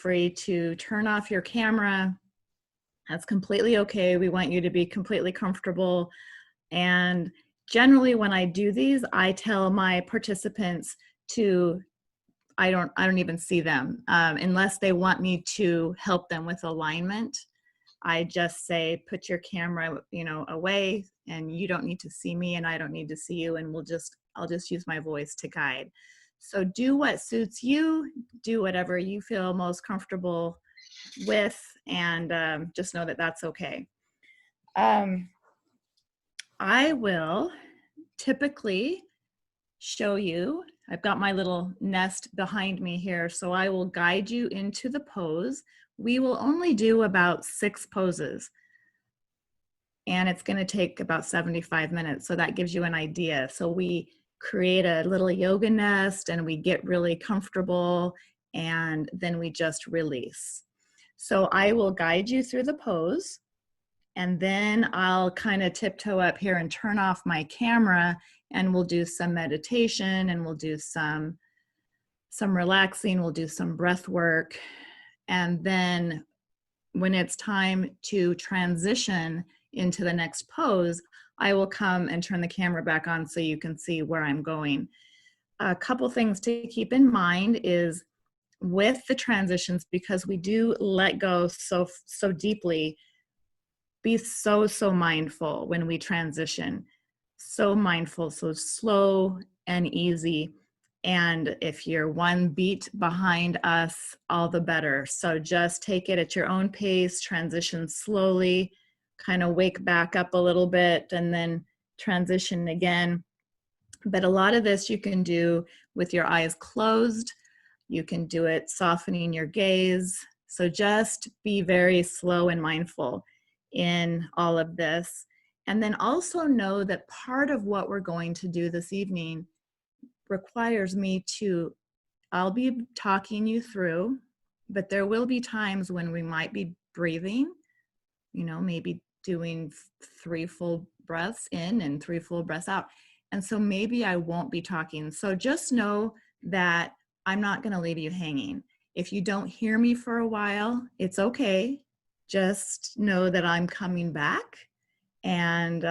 free to turn off your camera. That's completely okay. We want you to be completely comfortable. And generally when I do these, I tell my participants to, I don't even see them unless they want me to help them with alignment. I just say, put your camera, away, and you don't need to see me and I don't need to see you, and I'll just use my voice to guide. So do what suits you, do whatever you feel most comfortable with, and just know that that's okay. I will typically show you, I've got my little nest behind me here, so I will guide you into the pose. We will only do about 6 poses, and it's going to take about 75 minutes, so that gives you an idea. So we create a little yoga nest and we get really comfortable, and then we just release. So I will guide you through the pose, and then I'll kind of tiptoe up here and turn off my camera, and we'll do some meditation, and we'll do some relaxing, we'll do some breath work. And then when it's time to transition into the next pose, I will come and turn the camera back on so you can see where I'm going. A couple things to keep in mind is with the transitions, because we do let go so deeply, be so mindful when we transition. So mindful, so slow and easy. And if you're one beat behind us, all the better. So just take it at your own pace, transition slowly, kind of wake back up a little bit, and then transition again. But a lot of this you can do with your eyes closed. You can do it softening your gaze. So just be very slow and mindful in all of this. And then also know that part of what we're going to do this evening requires me to, I'll be talking you through, but there will be times when we might be breathing, maybe doing 3 full breaths in and 3 full breaths out. And so maybe I won't be talking. So just know that I'm not going to leave you hanging. If you don't hear me for a while, it's okay. Just know that I'm coming back, and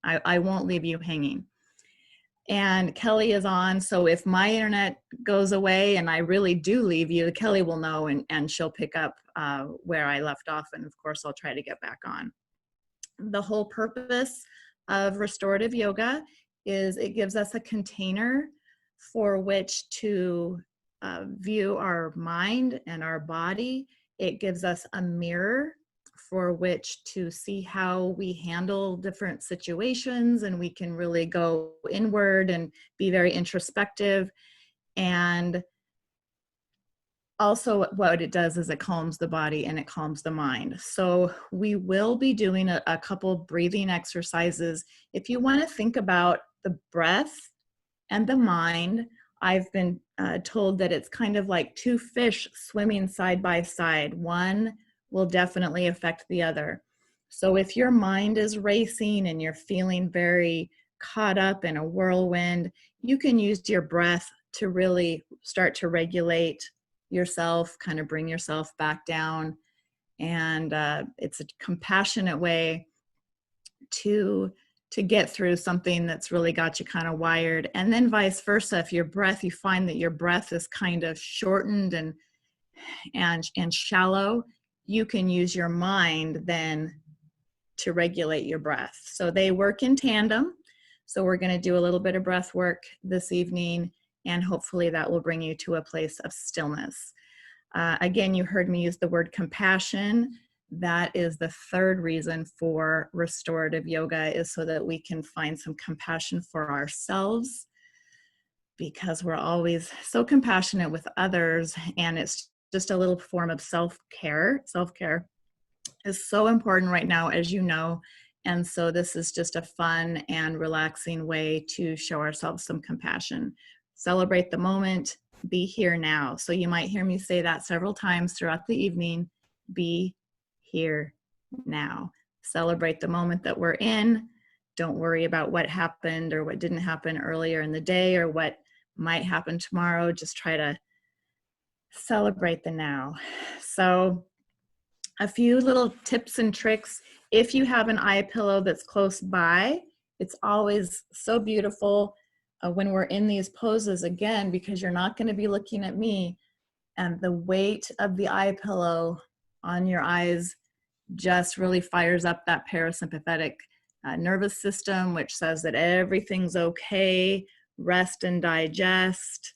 I won't leave you hanging. And Kelly is on, so if my internet goes away and I really do leave you, Kelly will know, and she'll pick up where I left off, and of course I'll try to get back on. The whole purpose of restorative yoga is it gives us a container for which to view our mind and our body. It gives us a mirror for which to see how we handle different situations, and we can really go inward and be very introspective. And also what it does is it calms the body and it calms the mind. So we will be doing a couple breathing exercises. If you want to think about the breath and the mind, I've been told that it's kind of like 2 fish swimming side by side. One will definitely affect the other. So if your mind is racing and you're feeling very caught up in a whirlwind, you can use your breath to really start to regulate yourself, kind of bring yourself back down. And it's a compassionate way to get through something that's really got you kind of wired. And then vice versa, if your breath, you find that your breath is kind of shortened and shallow, you can use your mind then to regulate your breath. So they work in tandem. So we're going to do a little bit of breath work this evening, and hopefully that will bring you to a place of stillness. Again, you heard me use the word compassion. That is the 3rd reason for restorative yoga, is so that we can find some compassion for ourselves, because we're always so compassionate with others, and it's just a little form of self-care. Self-care is so important right now, as you know, and so this is just a fun and relaxing way to show ourselves some compassion. Celebrate the moment, be here now. So you might hear me say that several times throughout the evening. Be here now. Celebrate the moment that we're in. Don't worry about what happened or what didn't happen earlier in the day or what might happen tomorrow. Just try to celebrate the now. So a few little tips and tricks. If you have an eye pillow that's close by, it's always so beautiful when we're in these poses, again, because you're not going to be looking at me, and the weight of the eye pillow on your eyes just really fires up that parasympathetic nervous system, which says that everything's okay, rest and digest,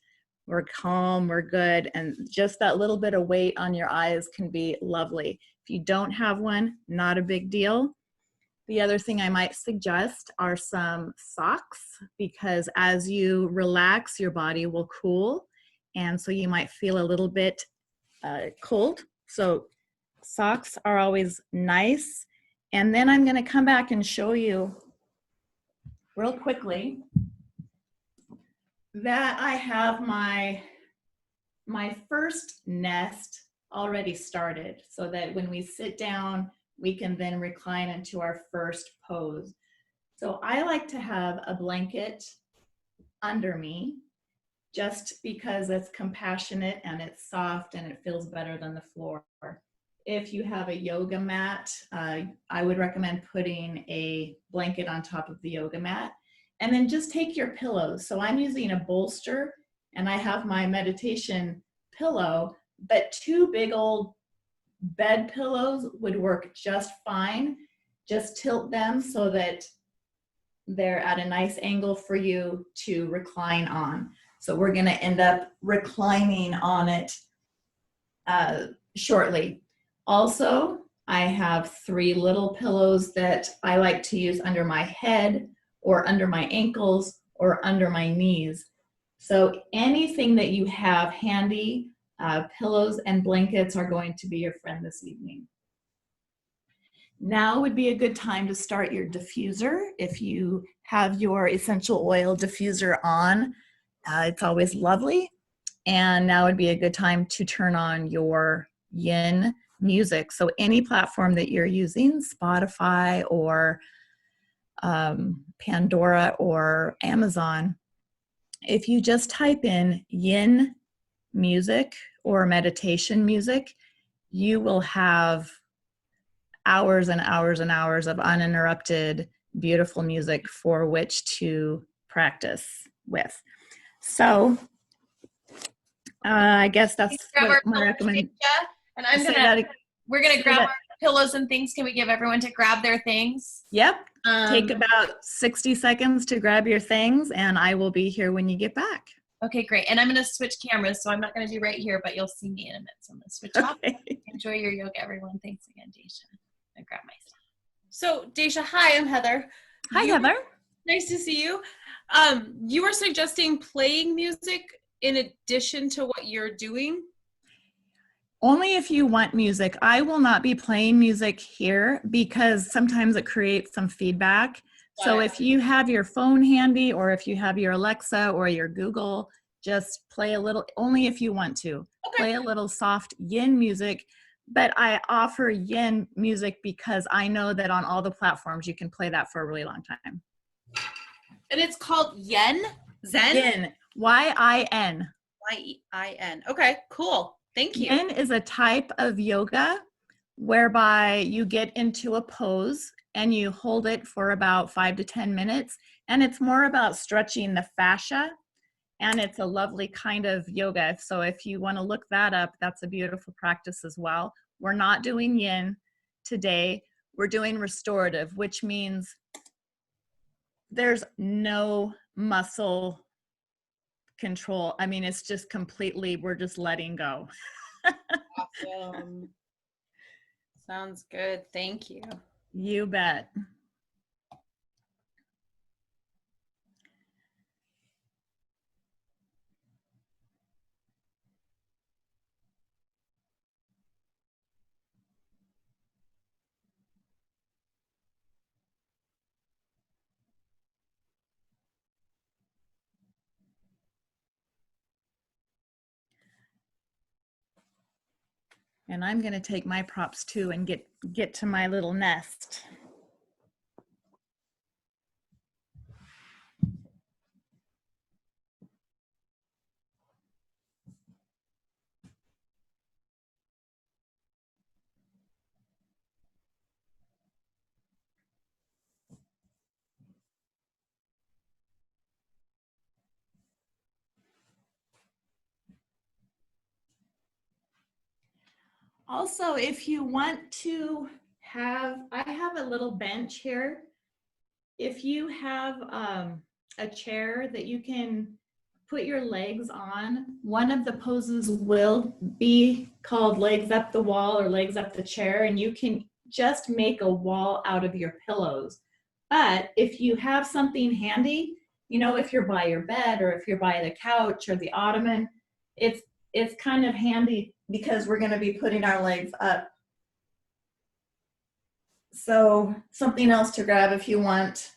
we're calm, we're good. And just that little bit of weight on your eyes can be lovely. If you don't have one, not a big deal. The other thing I might suggest are some socks, because as you relax, your body will cool. And so you might feel a little bit cold. So socks are always nice. And then I'm going to come back and show you real quickly that I have my first nest already started, so that when we sit down, we can then recline into our first pose. So I like to have a blanket under me, just because it's compassionate and it's soft and it feels better than the floor. If you have a yoga mat, I would recommend putting a blanket on top of the yoga mat. And then just take your pillows. So I'm using a bolster and I have my meditation pillow, but 2 big old bed pillows would work just fine. Just tilt them so that they're at a nice angle for you to recline on. So we're going to end up reclining on it shortly. Also, I have 3 little pillows that I like to use under my head or under my ankles or under my knees. So anything that you have handy, pillows and blankets are going to be your friend this evening. Now would be a good time to start your diffuser. If you have your essential oil diffuser on, it's always lovely. And now would be a good time to turn on your yin music. So any platform that you're using, Spotify or Pandora or Amazon, if you just type in yin music or meditation music, you will have hours and hours and hours of uninterrupted, beautiful music for which to practice with. So I guess that's what my recommendation. And we're gonna grab our pillows and things. Can we give everyone to grab their things? Yep. Take about 60 seconds to grab your things, and I will be here when you get back. Okay, great. And I'm gonna switch cameras, so I'm not gonna do right here, but you'll see me in a minute. So I'm gonna switch off. Enjoy your yoga, everyone. Thanks again, Dacia. I grab my stuff. So Dacia, hi, I'm Heather. Hi, Heather. Nice to see you. You were suggesting playing music in addition to what you're doing? Only if you want music. I will not be playing music here because sometimes it creates some feedback. So if you have your phone handy, or if you have your Alexa or your Google, just play a little, only if you want to. Okay. Play a little soft yin music. But I offer yin music because I know that on all the platforms you can play that for a really long time. And it's called yen? Zen? Yin. Y-I-N. Y-I-N. Okay, cool. Thank you. Yin is a type of yoga whereby you get into a pose and you hold it for about 5 to 10 minutes. And it's more about stretching the fascia. And it's a lovely kind of yoga. So if you want to look that up, that's a beautiful practice as well. We're not doing yin today. We're doing restorative, which means there's no muscle control. I mean, it's just completely, we're just letting go. Awesome. Sounds good. Thank you. You bet. And I'm going to take my props too and get to my little nest. Also, if you want to I have a little bench here. If you have a chair that you can put your legs on, one of the poses will be called legs up the wall or legs up the chair, and you can just make a wall out of your pillows. But if you have something handy, you know, if you're by your bed or if you're by the couch or the ottoman, it's kind of handy because we're going to be putting our legs up. So something else to grab if you want,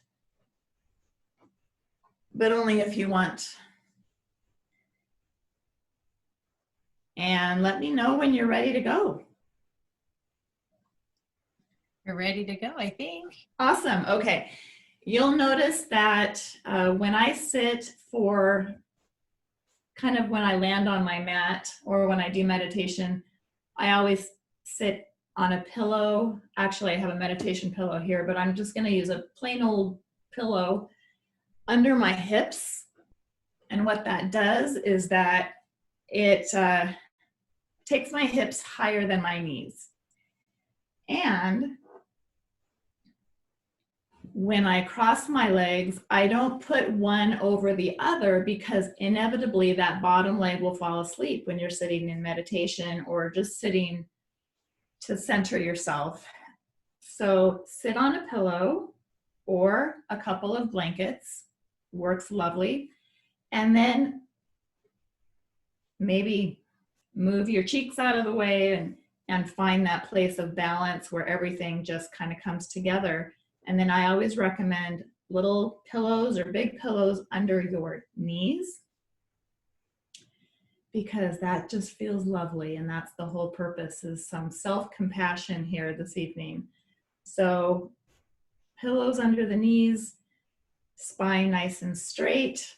but only if you want. And let me know when you're ready to go. We're ready to go, I think. Awesome. Okay. You'll notice that when I sit for kind of when I land on my mat or when I do meditation, I always sit on a pillow. Actually, I have a meditation pillow here, but I'm just going to use a plain old pillow under my hips. And what that does is that it takes my hips higher than my knees. And when I cross my legs, I don't put one over the other because inevitably that bottom leg will fall asleep when you're sitting in meditation or just sitting to center yourself. So sit on a pillow or a couple of blankets, works lovely. And then maybe move your cheeks out of the way and find that place of balance where everything just kind of comes together. And then I always recommend little pillows or big pillows under your knees because that just feels lovely. And that's the whole purpose, is some self-compassion here this evening. So pillows under the knees, spine nice and straight.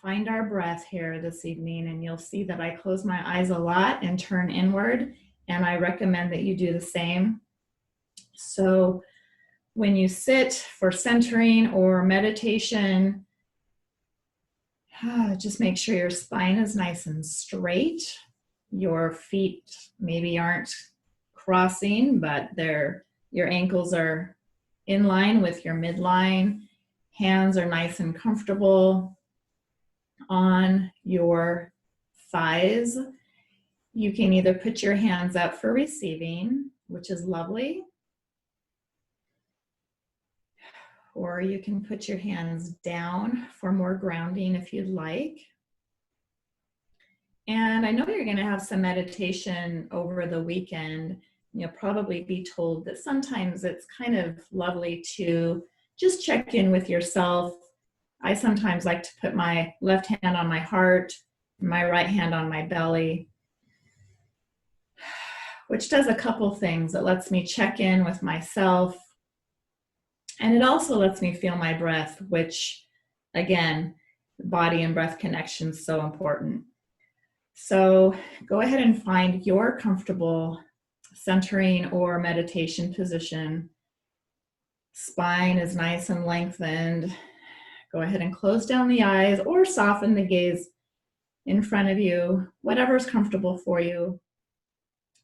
Find our breath here this evening, and you'll see that I close my eyes a lot and turn inward, and I recommend that you do the same. So when you sit for centering or meditation, just make sure your spine is nice and straight. Your feet maybe aren't crossing, but your ankles are in line with your midline. Hands are nice and comfortable on your thighs. You can either put your hands up for receiving, which is lovely, or you can put your hands down for more grounding if you'd like. And I know you're going to have some meditation over the weekend. You'll probably be told that sometimes it's kind of lovely to just check in with yourself. I sometimes like to put my left hand on my heart, my right hand on my belly, which does a couple things. It lets me check in with myself, and it also lets me feel my breath, which, again, body and breath connection is so important. So go ahead and find your comfortable centering or meditation position. Spine is nice and lengthened. Go ahead and close down the eyes or soften the gaze in front of you, whatever's comfortable for you.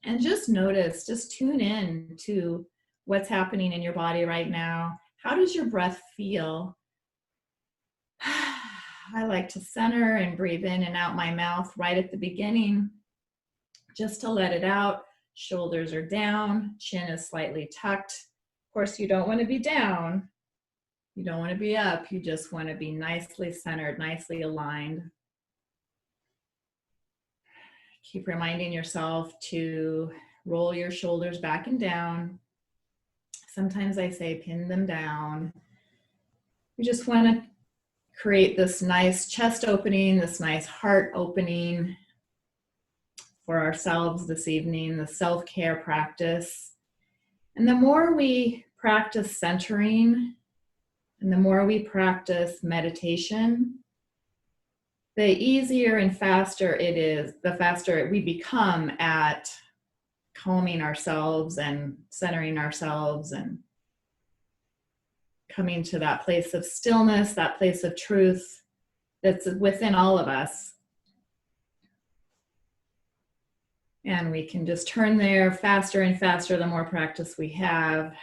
And just notice, just tune in to what's happening in your body right now. How does your breath feel? I like to center and breathe in and out my mouth right at the beginning, just to let it out. Shoulders are down, chin is slightly tucked. Of course, you don't want to be down. You don't want to be up. You just want to be nicely centered, nicely aligned. Keep reminding yourself to roll your shoulders back and down. Sometimes I say pin them down. We just want to create this nice chest opening, this nice heart opening for ourselves this evening, the self-care practice. And the more we practice centering, and the more we practice meditation, the easier and faster it is, the faster we become at calming ourselves and centering ourselves and coming to that place of stillness, that place of truth that's within all of us. And we can just turn there faster and faster the more practice we have,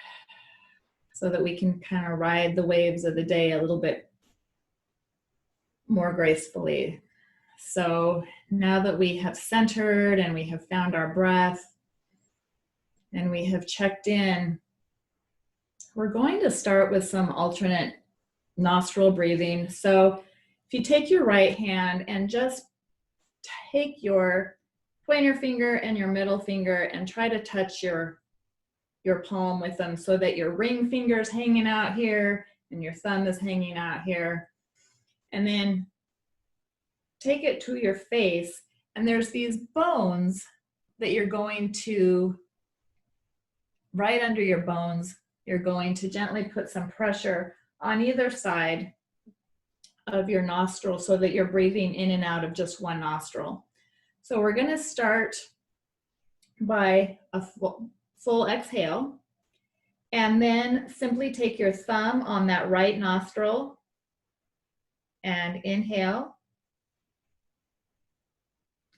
so that we can kind of ride the waves of the day a little bit more gracefully. So now that we have centered and we have found our breath and we have checked in, we're going to start with some alternate nostril breathing. So if you take your right hand and just take your pointer finger and your middle finger and try to touch your palm with them, so that your ring finger is hanging out here and your thumb is hanging out here. And then take it to your face, and there's these bones that you're going to, right under your bones, you're going to gently put some pressure on either side of your nostril so that you're breathing in and out of just one nostril. So we're going to start by a full exhale, and then simply take your thumb on that right nostril and inhale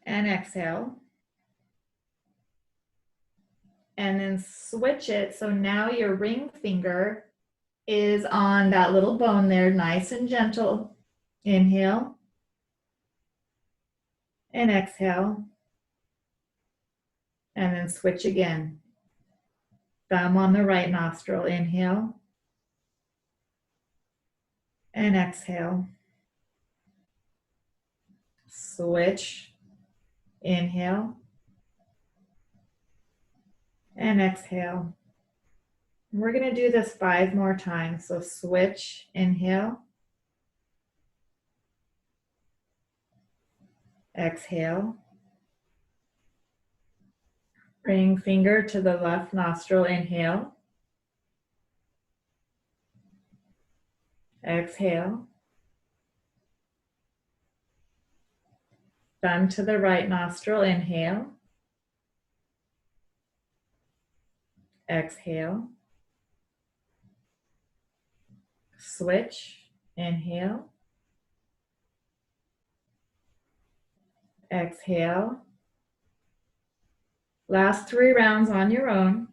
and exhale. And then switch it. So now your ring finger is on that little bone there, nice and gentle. Inhale and exhale. And then switch again. Thumb on the right nostril, inhale and exhale. Switch, inhale and exhale. We're going to do this 5 more times. So switch, inhale, exhale. Ring finger to the left nostril, inhale, exhale. Thumb to the right nostril, inhale, exhale. Switch, inhale, exhale. Last 3 rounds on your own.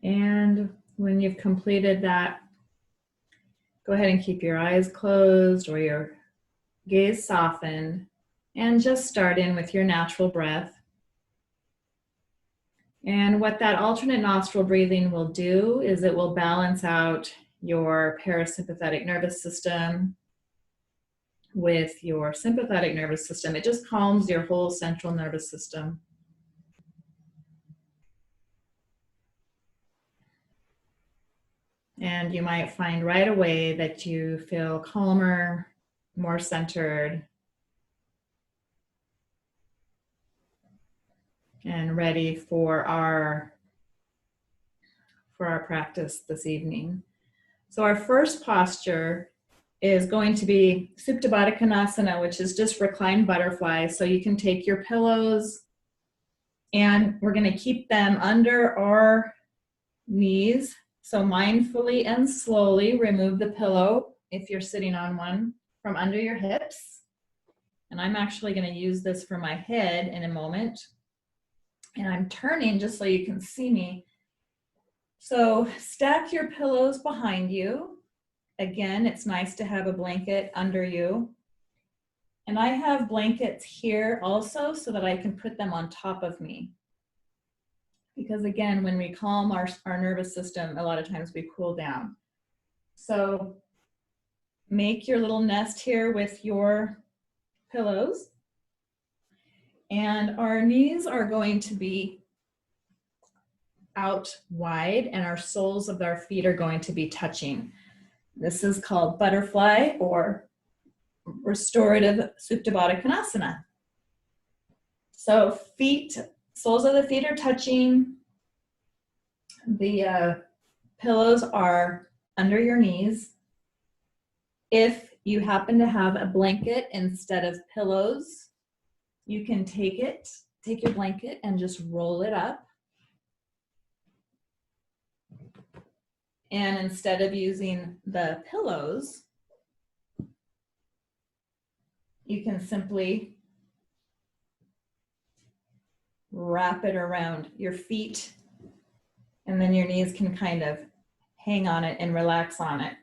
And when you've completed that, go ahead and keep your eyes closed or your gaze softened, and just start in with your natural breath. And what that alternate nostril breathing will do is it will balance out your parasympathetic nervous system with your sympathetic nervous system. It just calms your whole central nervous system. And you might find right away that you feel calmer, more centered, and ready for our practice this evening. So our first posture is going to be Supta Baddha Konasana, which is just reclined butterfly. So you can take your pillows and we're going to keep them under our knees. So mindfully and slowly remove the pillow, if you're sitting on one, from under your hips. And I'm actually going to use this for my head in a moment. And I'm turning just so you can see me. So stack your pillows behind you. Again, it's nice to have a blanket under you. And I have blankets here also so that I can put them on top of me. Because again, when we calm our nervous system, a lot of times we cool down. So make your little nest here with your pillows. And our knees are going to be out wide and our soles of our feet are going to be touching. This is called butterfly or restorative Supta Baddha Konasana. So soles of the feet are touching, The pillows are under your knees. If you happen to have a blanket instead of pillows, you can take your blanket and just roll it up. And instead of using the pillows, you can simply wrap it around your feet, and then your knees can kind of hang on it and relax on it.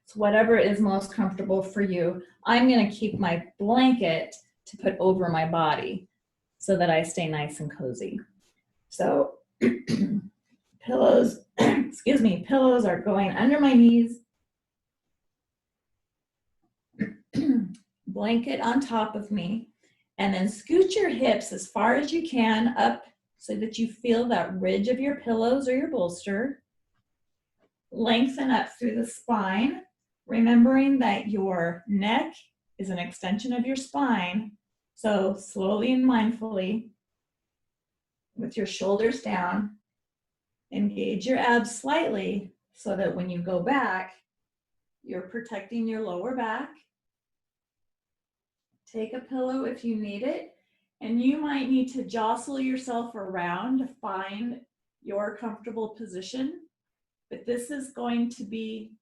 So whatever is most comfortable for you. I'm going to keep my blanket to put over my body so that I stay nice and cozy. So pillows, excuse me, pillows are going under my knees. Blanket on top of me, and then scoot your hips as far as you can up so that you feel that ridge of your pillows or your bolster. Lengthen up through the spine, remembering that your neck is an extension of your spine. So slowly and mindfully, with your shoulders down, engage your abs slightly so that when you go back, you're protecting your lower back. Take a pillow if you need it, and you might need to jostle yourself around to find your comfortable position, but this is going to be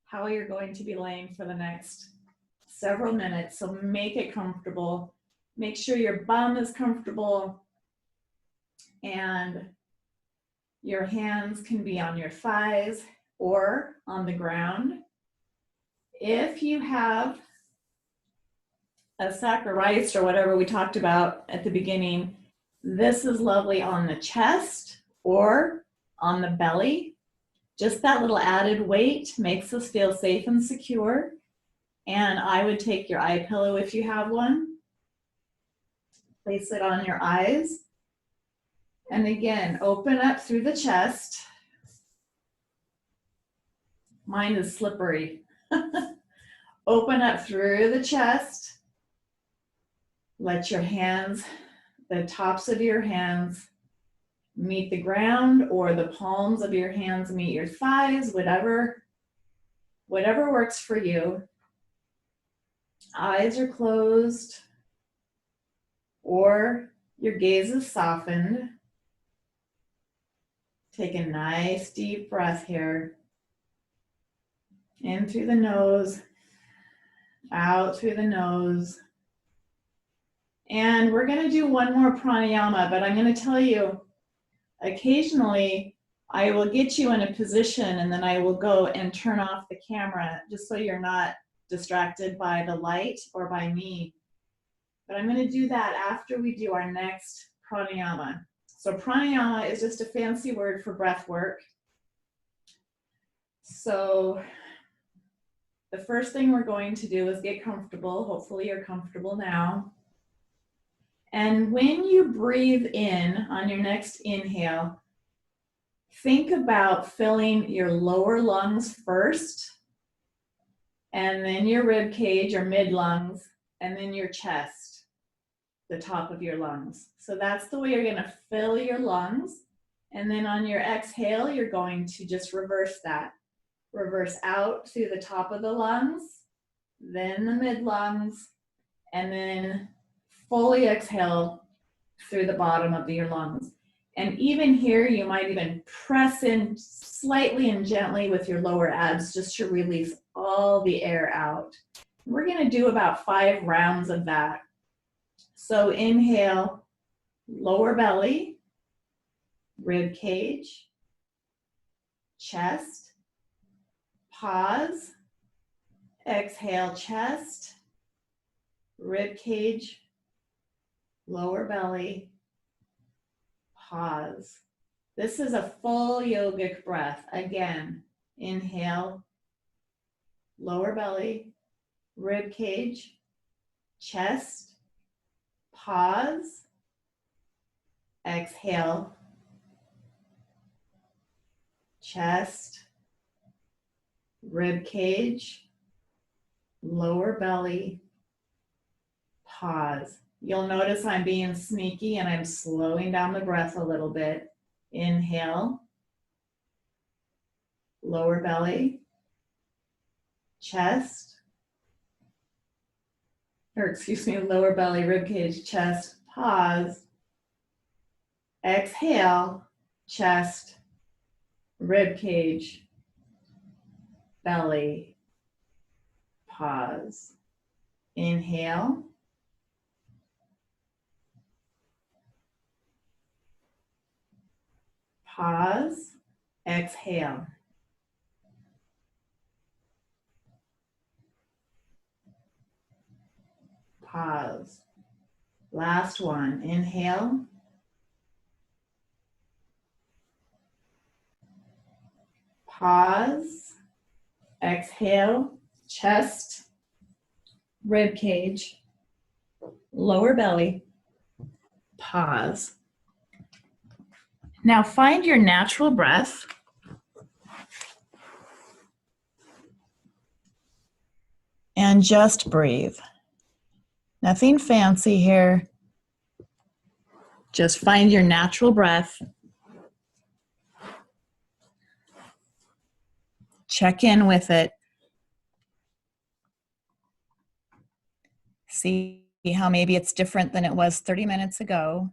how you're going to be laying for the next several minutes, so make it comfortable. Make sure your bum is comfortable, and your hands can be on your thighs or on the ground. If you have a sack of rice or whatever we talked about at the beginning, this is lovely on the chest or on the belly. Just that little added weight makes us feel safe and secure. And I would take your eye pillow if you have one. Place it on your eyes. And again, open up through the chest. Mine is slippery. Open up through the chest. Let your hands, the tops of your hands, meet the ground, or the palms of your hands meet your thighs, whatever works for you. Eyes are closed, or your gaze is softened. Take a nice deep breath here. In through the nose, out through the nose. And we're going to do one more pranayama, but I'm going to tell you, occasionally I will get you in a position and then I will go and turn off the camera just so you're not distracted by the light or by me. But I'm going to do that after we do our next pranayama. So pranayama is just a fancy word for breath work. So the first thing we're going to do is get comfortable. Hopefully you're comfortable now. And when you breathe in on your next inhale, think about filling your lower lungs first, and then your rib cage or mid lungs, and then your chest, the top of your lungs. So that's the way you're going to fill your lungs. And then on your exhale, you're going to just reverse that. Reverse out through the top of the lungs, then the mid lungs, and then fully exhale through the bottom of your lungs. And even here, you might even press in slightly and gently with your lower abs just to release all the air out. We're going to do about 5 rounds of that. So inhale, lower belly, rib cage, chest, pause, exhale, chest, rib cage, lower belly, pause. This is a full yogic breath. Again, inhale, lower belly, rib cage, chest, pause, exhale, chest, rib cage, lower belly, pause. You'll notice I'm being sneaky and I'm slowing down the breath a little bit. Inhale, lower belly, chest, lower belly, rib cage, chest, pause. Exhale, chest, rib cage, belly, pause. Inhale. Pause. Exhale. Pause. Last one. Inhale. Pause. Exhale. Chest, rib cage, lower belly. Pause. Now find your natural breath. And just breathe. Nothing fancy here. Just find your natural breath. Check in with it. See how maybe it's different than it was 30 minutes ago.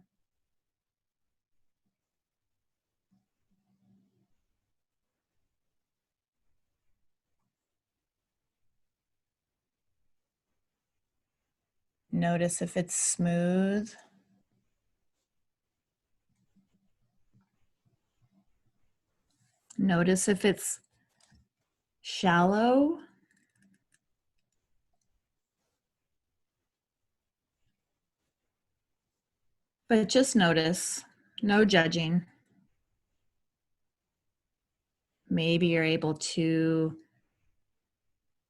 Notice if it's smooth. Notice if it's shallow. But just notice, no judging. Maybe you're able to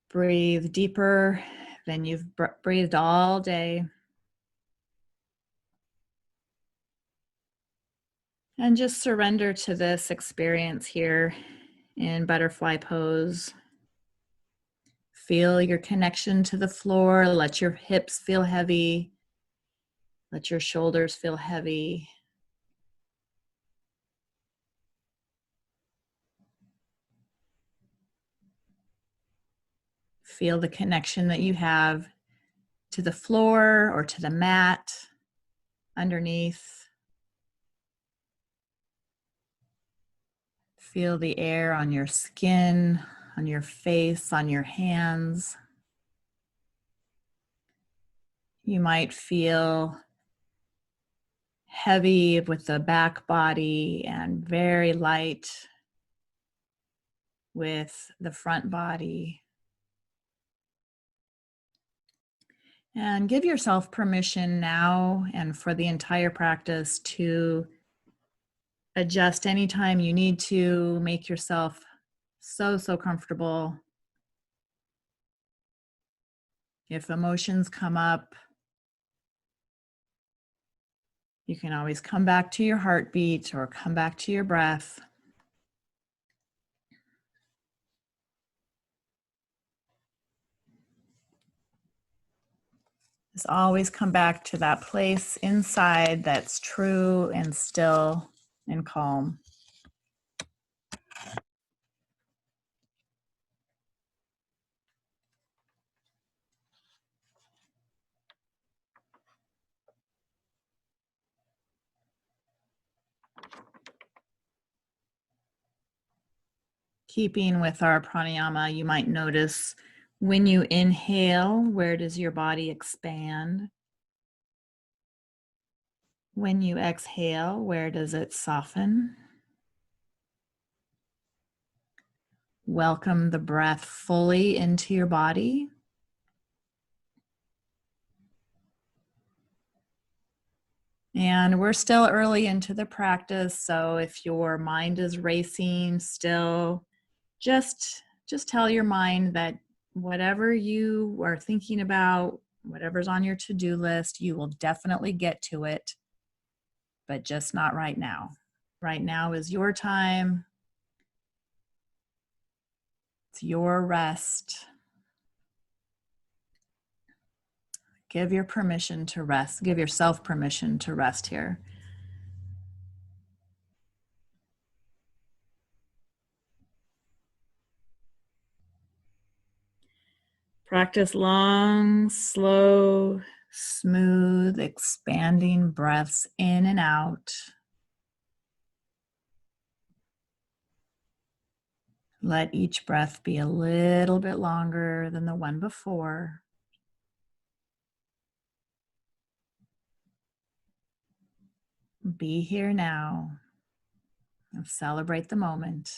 breathe deeper than you've breathed all day. And just surrender to this experience here in butterfly pose. Feel your connection to the floor. Let your hips feel heavy. Let your shoulders feel heavy. Feel the connection that you have to the floor or to the mat underneath. Feel the air on your skin, on your face, on your hands. You might feel heavy with the back body and very light with the front body. And give yourself permission now and for the entire practice to adjust anytime you need to. Make yourself so comfortable. If emotions come up, you can always come back to your heartbeat or come back to your breath. Just always come back to that place inside that's true and still and calm. Keeping with our pranayama, you might notice when you inhale, where does your body expand? When you exhale, where does it soften? Welcome the breath fully into your body. And we're still early into the practice, so if your mind is racing still, just tell your mind that whatever you are thinking about, whatever's on your to-do list, you will definitely get to it, but just not right now. Right now is your time. It's your rest. Give your permission to rest. Give yourself permission to rest here. Practice long, slow, smooth, expanding breaths in and out. Let each breath be a little bit longer than the one before. Be here now and celebrate the moment.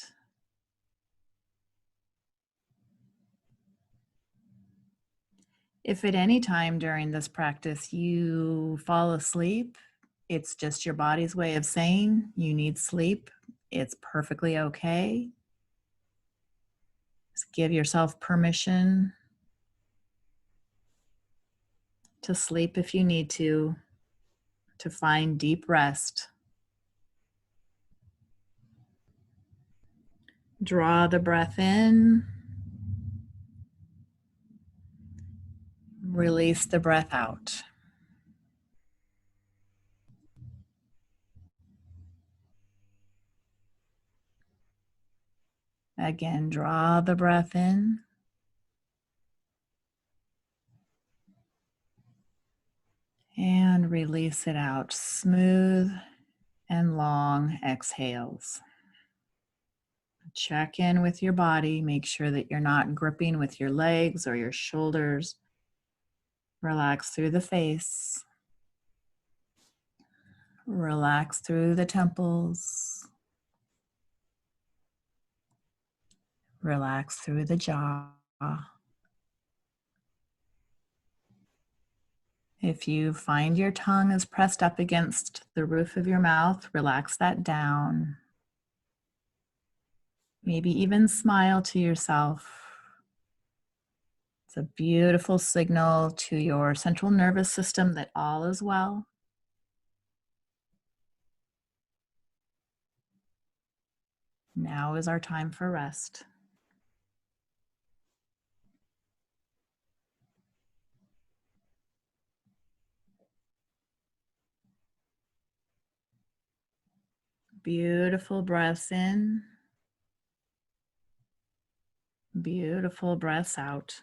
If at any time during this practice you fall asleep, it's just your body's way of saying you need sleep. It's perfectly okay. Just give yourself permission to sleep if you need to find deep rest. Draw the breath in, release the breath out. Again, draw the breath in. And release it out. Smooth and long exhales. Check in with your body. Make sure that you're not gripping with your legs or your shoulders. Relax through the face. Relax through the temples. Relax through the jaw. If you find your tongue is pressed up against the roof of your mouth, relax that down. Maybe even smile to yourself. It's a beautiful signal to your central nervous system that all is well. Now is our time for rest. Beautiful breaths in. Beautiful breaths out.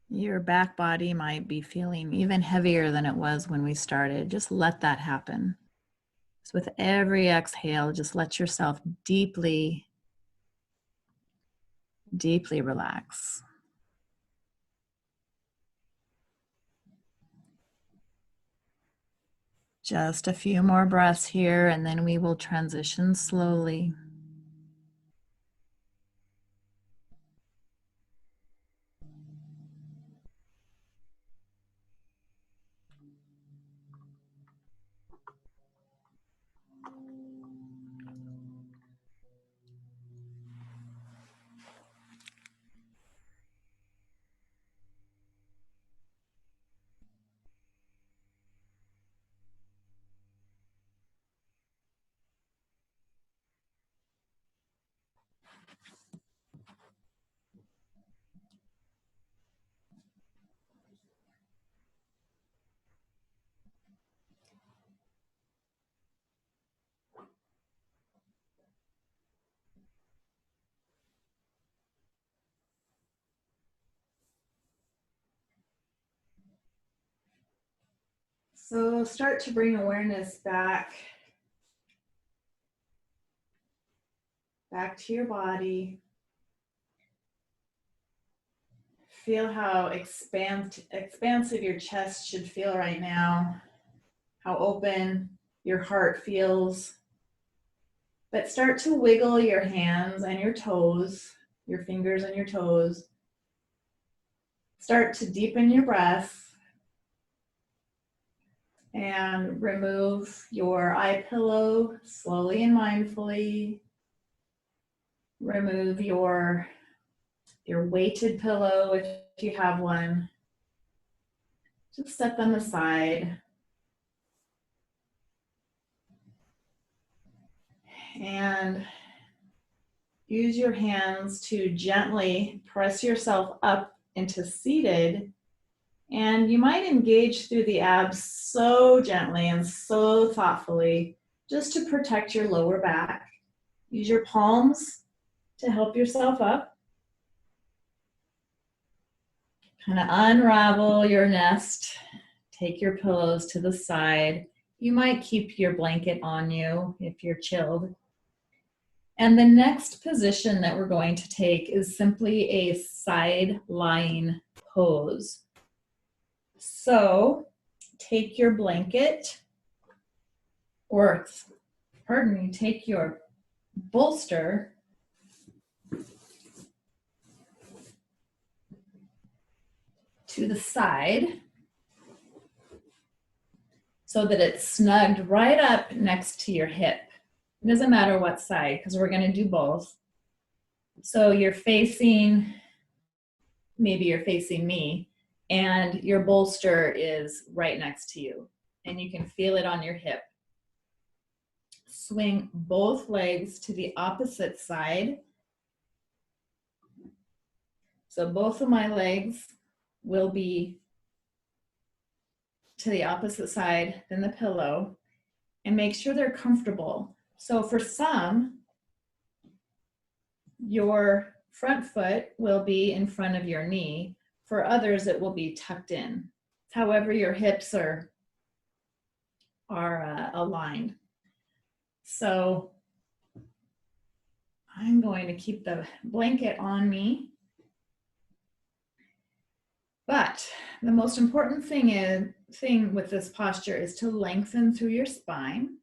Your back body might be feeling even heavier than it was when we started. Just let that happen. So with every exhale, just let yourself deeply, deeply relax. Just a few more breaths here, and then we will transition slowly. So start to bring awareness back to your body. Feel how expansive your chest should feel right now, how open your heart feels. But start to wiggle your hands and your toes, your fingers and your toes. Start to deepen your breath and remove your eye pillow slowly and mindfully. Remove your weighted pillow if you have one. Just set them aside. And use your hands to gently press yourself up into seated. And you might engage through the abs so gently and so thoughtfully, just to protect your lower back. Use your palms to help yourself up. Kind of unravel your nest. Take your pillows to the side. You might keep your blanket on you if you're chilled. And the next position that we're going to take is simply a side lying pose. So take your blanket, or pardon me, take your bolster to the side so that it's snugged right up next to your hip. It doesn't matter what side, because we're going to do both. So you're facing, maybe you're facing me, and your bolster is right next to you, and you can feel it on your hip. Swing both legs to the opposite side. So both of my legs will be to the opposite side than the pillow, and make sure they're comfortable. So for some, your front foot will be in front of your knee. For others, it will be tucked in. However, your hips are aligned. So I'm going to keep the blanket on me. But the most important thing with this posture is to lengthen through your spine.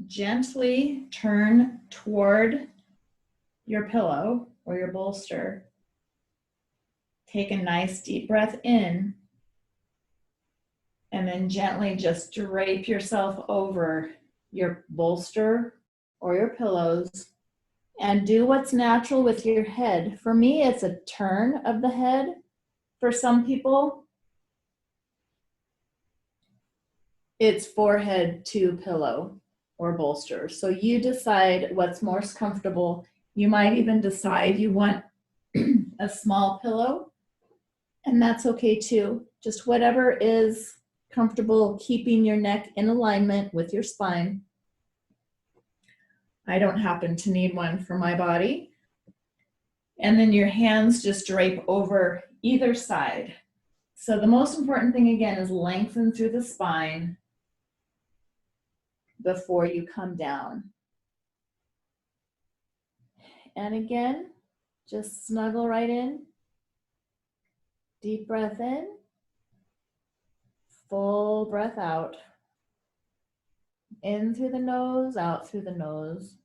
Gently turn toward your pillow or your bolster. Take a nice deep breath in, and then gently just drape yourself over your bolster or your pillows, and do what's natural with your head. For me, it's a turn of the head. For some people, it's forehead to pillow or bolster. So you decide what's most comfortable. You might even decide you want a small pillow, and that's okay too. Just whatever is comfortable, keeping your neck in alignment with your spine. I don't happen to need one for my body. And then your hands just drape over either side. So the most important thing again is lengthen through the spine before you come down. And again, just snuggle right in. Deep breath in. Full breath out. In through the nose, out through the nose.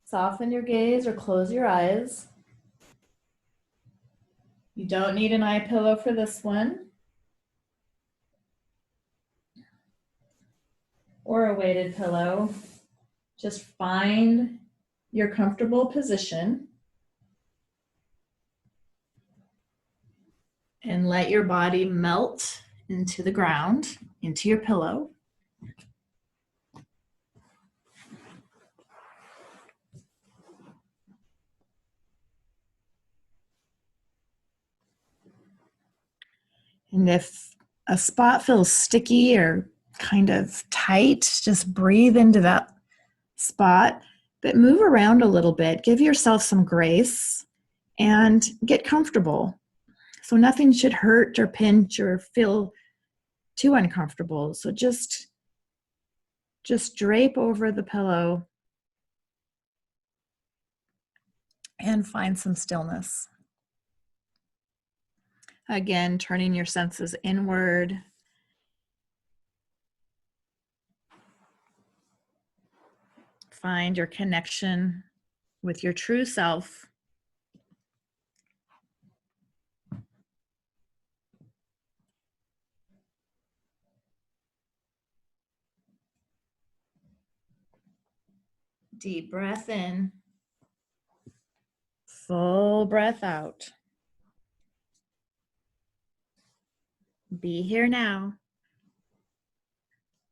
Soften your gaze or close your eyes. You don't need an eye pillow for this one, or a weighted pillow. Just find your comfortable position and let your body melt into the ground, into your pillow. And if a spot feels sticky or kind of tight, just breathe into that spot, but move around a little bit. Give yourself some grace and get comfortable. So nothing should hurt or pinch or feel too uncomfortable. So just drape over the pillow and find some stillness. Again, turning your senses inward. Find your connection with your true self. Deep breath in. Full breath out. Be here now.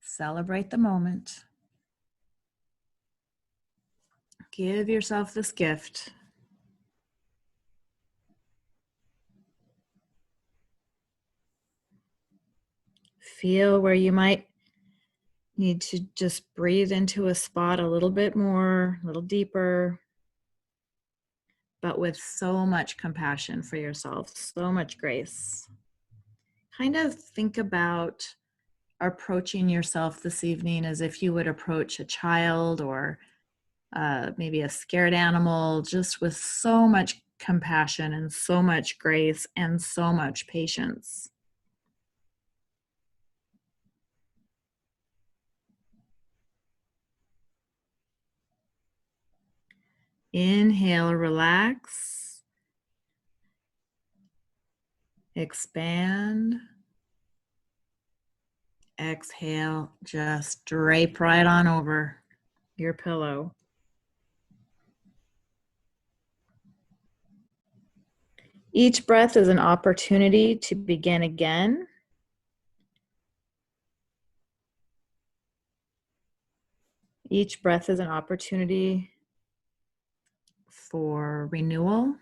Celebrate the moment. Give yourself this gift. Feel where you might need to just breathe into a spot a little bit more, a little deeper, but with so much compassion for yourself, so much grace. Kind of think about approaching yourself this evening as if you would approach a child or maybe a scared animal, just with so much compassion and so much grace and so much patience. Inhale, relax, expand. Exhale, just drape right on over your pillow. Each breath is an opportunity to begin again. Each breath is an opportunity for renewal,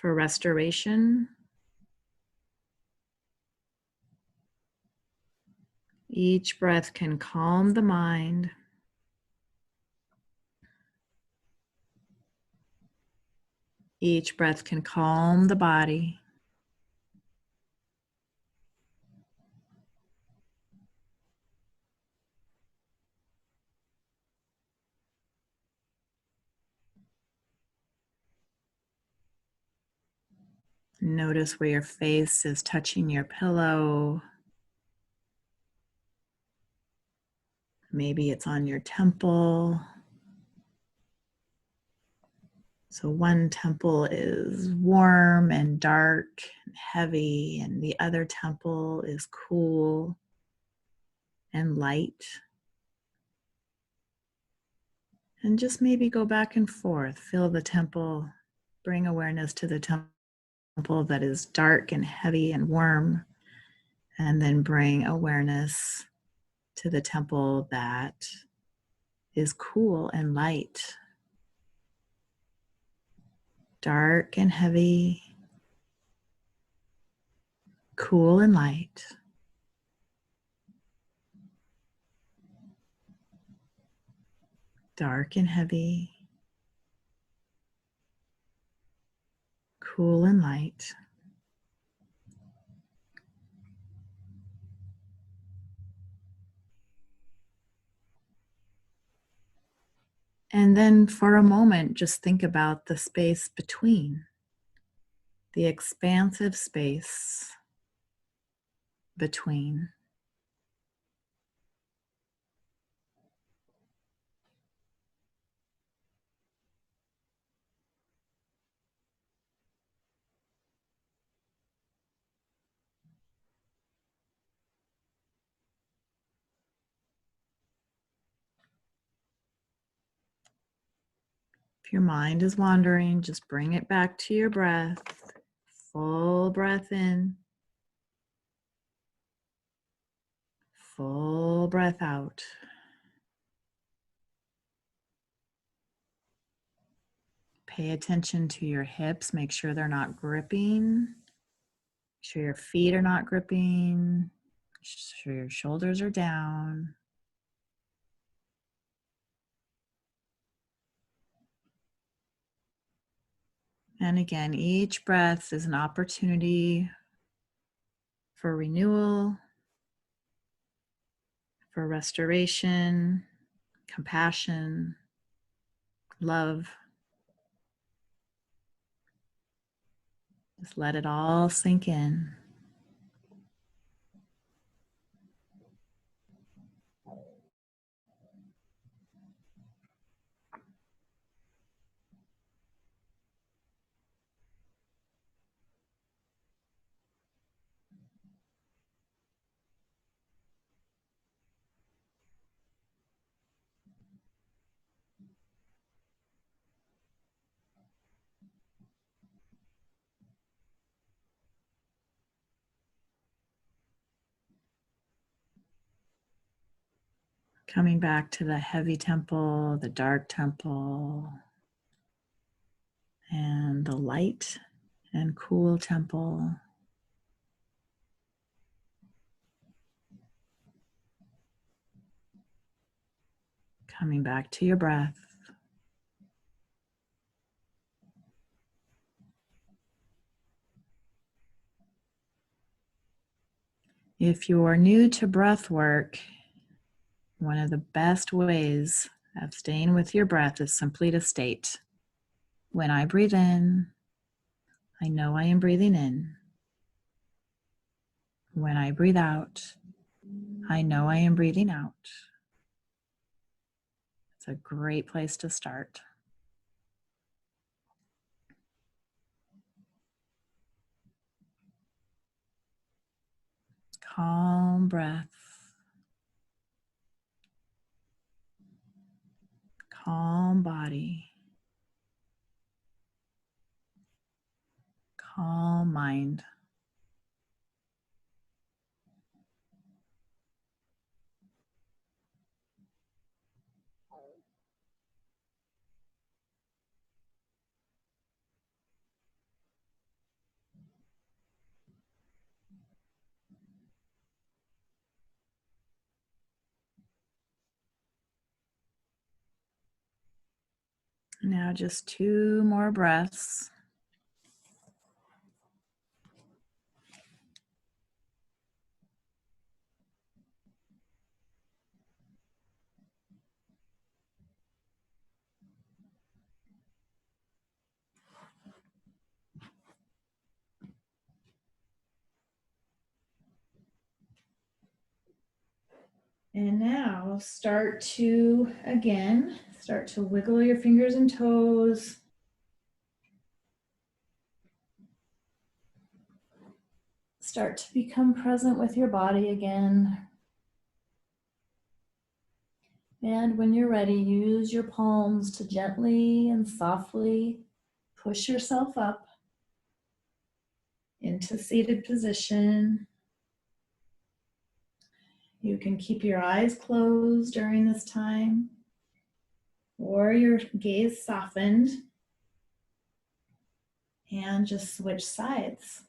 for restoration. Each breath can calm the mind. Each breath can calm the body. Notice where your face is touching your pillow. Maybe it's on your temple. So one temple is warm and dark and heavy, and the other temple is cool and light. And just maybe go back and forth. Feel the temple. Bring awareness to the temple that is dark and heavy and warm. And then bring awareness to the temple that is cool and light. Dark and heavy, cool and light. Dark and heavy, cool and light. And then for a moment, just think about the space between, the expansive space between. If your mind is wandering, just bring it back to your breath. Full breath in, full breath out. Pay attention to your hips. Make sure they're not gripping. Make sure your feet are not gripping. Make sure your shoulders are down. And again, each breath is an opportunity for renewal, for restoration, compassion, love. Just let it all sink in. Coming back to the heavy temple, the dark temple, and the light and cool temple. Coming back to your breath. If you're new to breath work, one of the best ways of staying with your breath is simply to state, when I breathe in, I know I am breathing in. When I breathe out, I know I am breathing out. It's a great place to start. Calm breath. Calm body. Calm mind. Now just 2 more breaths. And now start to wiggle your fingers and toes. Start to become present with your body again. And when you're ready, use your palms to gently and softly push yourself up into seated position. You can keep your eyes closed during this time, or your gaze softened, and just switch sides.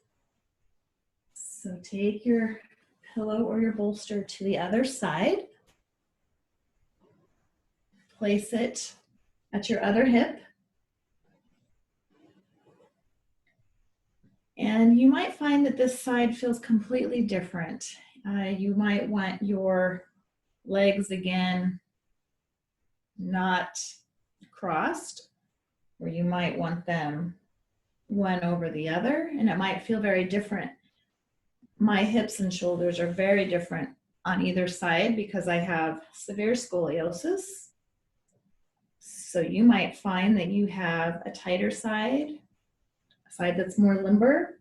So take your pillow or your bolster to the other side. Place it at your other hip. And you might find that this side feels completely different. You might want your legs again not crossed, or you might want them one over the other, and it might feel very different. My hips and shoulders are very different on either side because I have severe scoliosis. So you might find that you have a tighter side, a side that's more limber,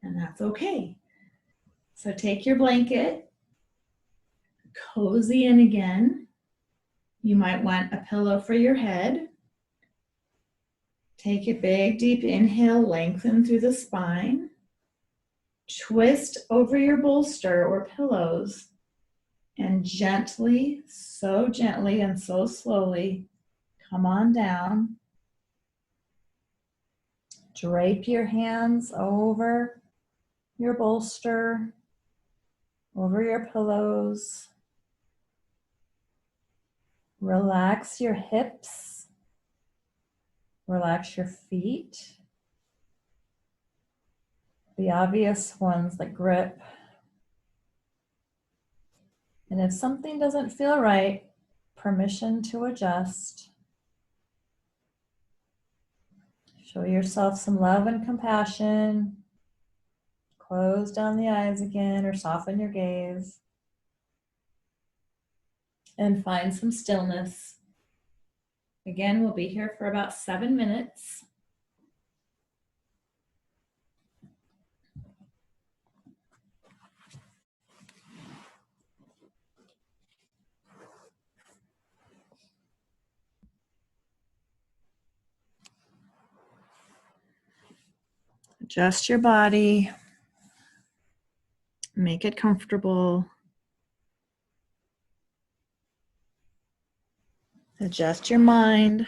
and that's okay. So take your blanket, cozy in again. You might want a pillow for your head. Take a big, deep inhale, lengthen through the spine. Twist over your bolster or pillows and gently, so gently and so slowly, come on down. Drape your hands over your bolster, over your pillows. Relax your hips. Relax your feet. The obvious ones that grip. And if something doesn't feel right, permission to adjust. Show yourself some love and compassion. Close down the eyes again or soften your gaze. And find some stillness. Again, we'll be here for about 7 minutes. Adjust your body. Make it comfortable. Adjust your mind.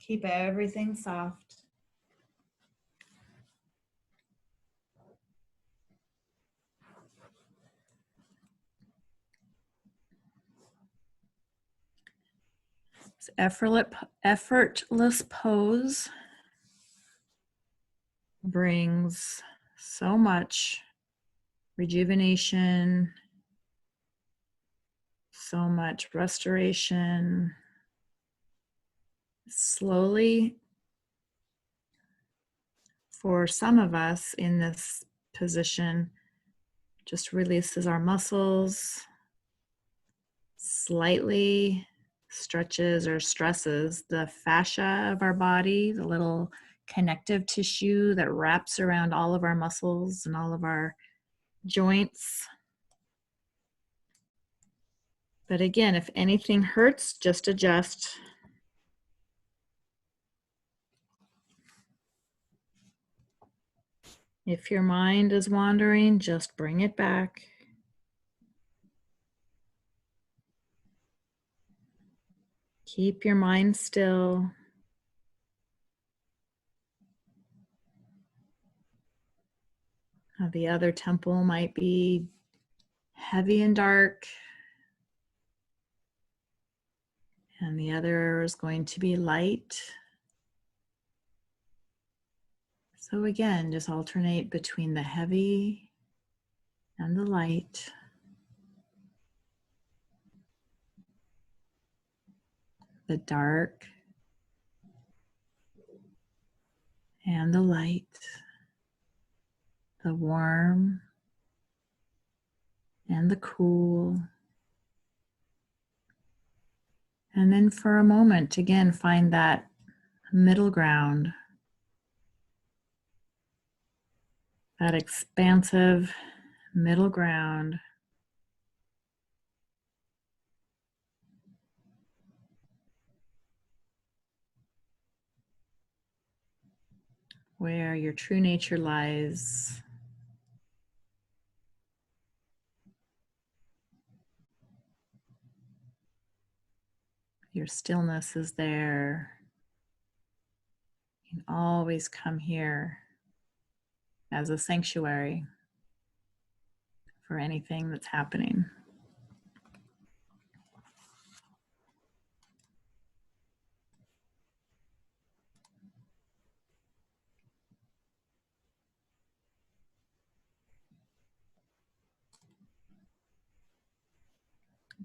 Keep everything soft. This effortless pose brings so much rejuvenation, so much restoration. Slowly, for some of us in this position, just releases our muscles, slightly stretches or stresses the fascia of our body, the little connective tissue that wraps around all of our muscles and all of our joints. But again, if anything hurts, just adjust. If your mind is wandering, just bring it back. Keep your mind still. The other temple might be heavy and dark, and the other is going to be light. So again, just alternate between the heavy and the light. The dark and the light. The warm and the cool. And then for a moment, again, find that middle ground, that expansive middle ground. Where your true nature lies. Your stillness is there. You can always come here as a sanctuary for anything that's happening.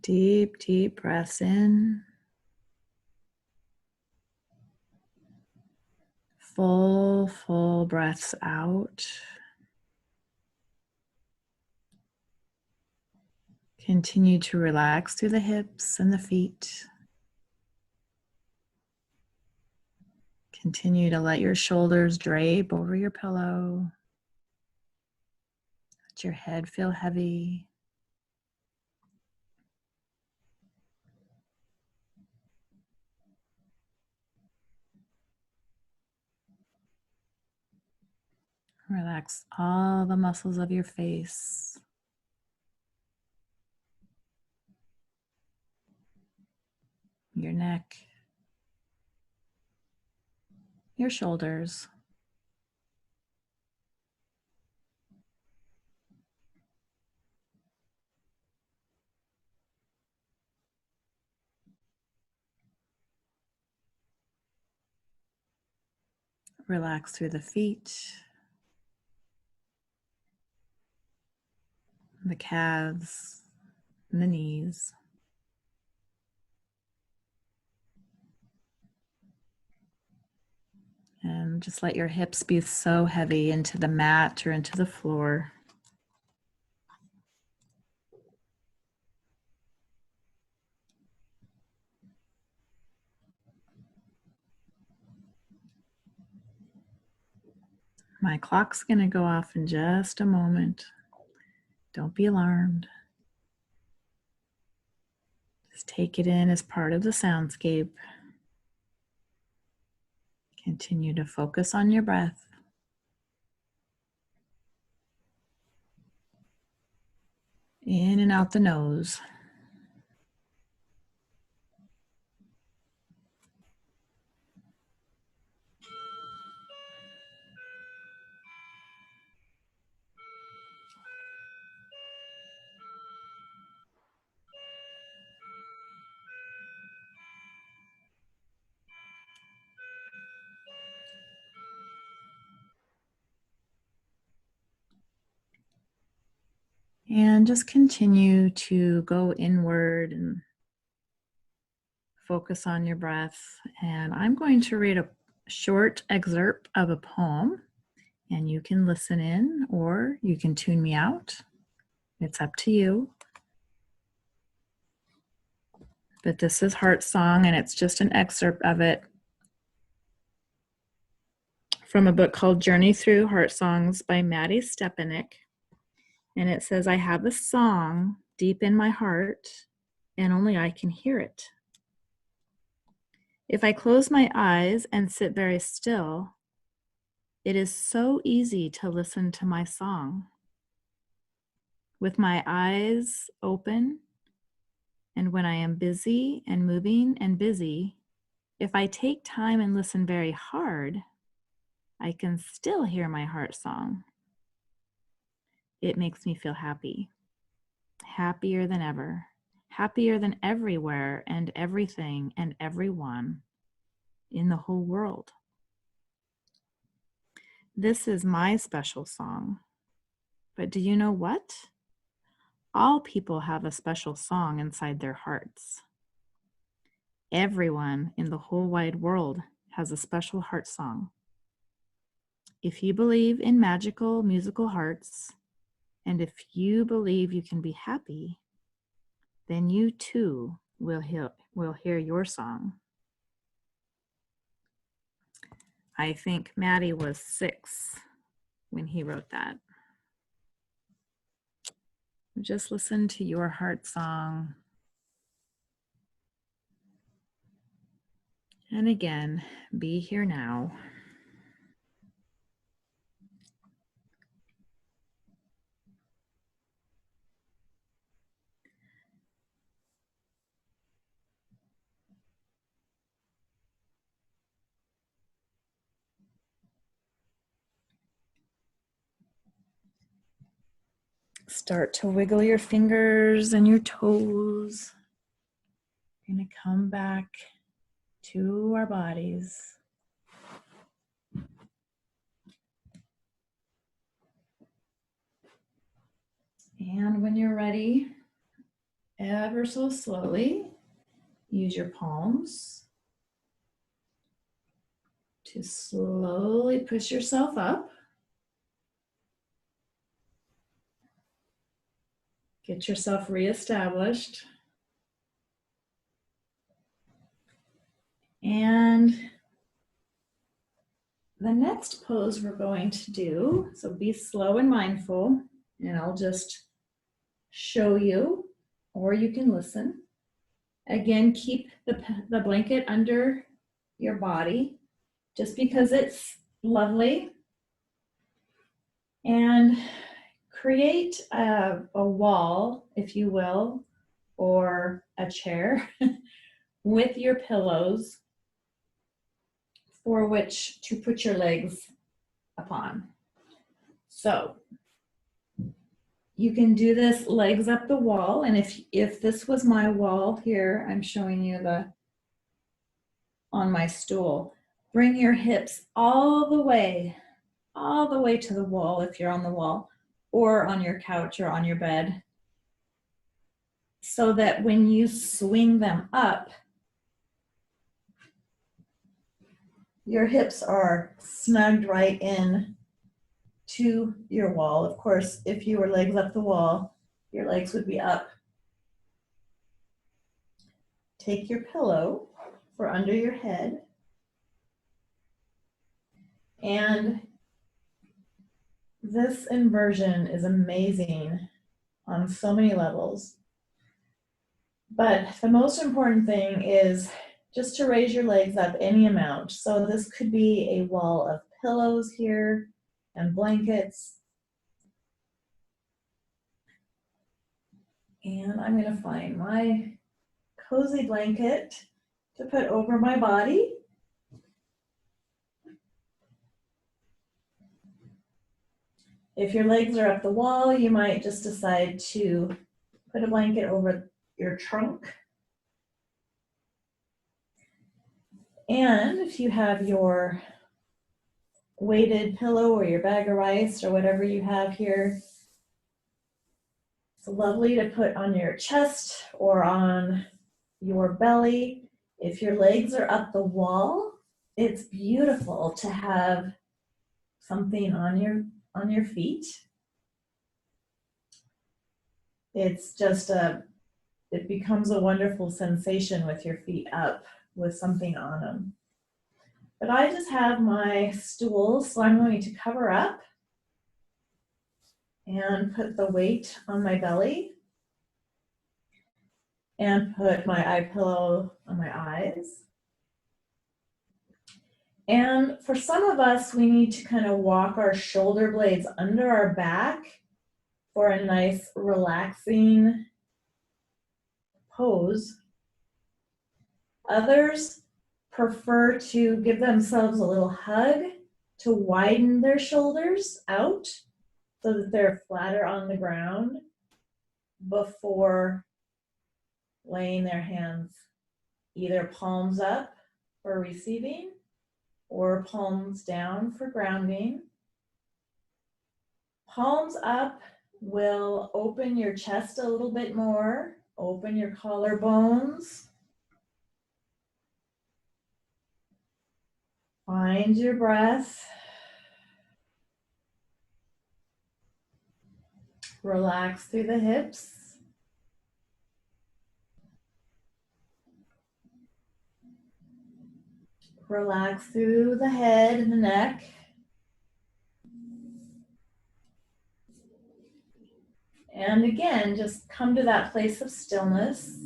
Deep, deep breaths in. Full breaths out. Continue to relax through the hips and the feet. Continue to let your shoulders drape over your pillow. Let your head feel heavy. Relax all the muscles of your face. Your neck. Your shoulders. Relax through the feet, the calves, and the knees. And just let your hips be so heavy into the mat or into the floor. My clock's going to go off in just a moment. Don't be alarmed. Just take it in as part of the soundscape. Continue to focus on your breath. In and out the nose. And just continue to go inward and focus on your breath. And I'm going to read a short excerpt of a poem, and you can listen in or you can tune me out. It's up to you. But this is Heart Song, and it's just an excerpt of it from a book called Journey Through Heart Songs by Maddie Stepanek. And it says, I have a song deep in my heart, and only I can hear it. If I close my eyes and sit very still, it is so easy to listen to my song. With my eyes open, and when I am busy and moving and busy, if I take time and listen very hard, I can still hear my heart song. It makes me feel happy, happier than ever, happier than everywhere and everything and everyone in the whole world. This is my special song. But do you know what? All people have a special song inside their hearts. Everyone in the whole wide world has a special heart song. If you believe in magical musical hearts, and if you believe you can be happy, then you too will hear your song. I think Maddie was 6 when he wrote that. Just listen to your heart song. And again, be here now. Start to wiggle your fingers and your toes. We're going to come back to our bodies. And when you're ready, ever so slowly, use your palms to slowly push yourself up. Get yourself reestablished. And the next pose we're going to do, so be slow and mindful, and I'll just show you, or you can listen. Again, keep the blanket under your body, just because it's lovely. And create a wall, if you will, or a chair with your pillows for which to put your legs upon. So you can do this legs up the wall, and if this was my wall here, I'm showing you on my stool. Bring your hips all the way to the wall if you're on the wall, or on your couch or on your bed, so that when you swing them up, your hips are snugged right in to your wall. Of course, if you were legs up the wall, your legs would be up. Take your pillow for under your head, and this inversion is amazing on so many levels. But the most important thing is just to raise your legs up any amount. So this could be a wall of pillows here and blankets. And I'm going to find my cozy blanket to put over my body. If your legs are up the wall, you might just decide to put a blanket over your trunk. And if you have your weighted pillow or your bag of rice or whatever you have here, it's lovely to put on your chest or on your belly. If your legs are up the wall, it's beautiful to have something on your feet. It's just it becomes a wonderful sensation with your feet up with something on them. But I just have my stool, so I'm going to cover up and put the weight on my belly and put my eye pillow on my eyes. And for some of us, we need to kind of walk our shoulder blades under our back for a nice relaxing pose. Others prefer to give themselves a little hug to widen their shoulders out so that they're flatter on the ground before laying their hands either palms up for receiving or palms down for grounding. Palms up will open your chest a little bit more, open your collarbones. Find your breath. Relax through the hips. Relax through the head and the neck. And again, just come to that place of stillness.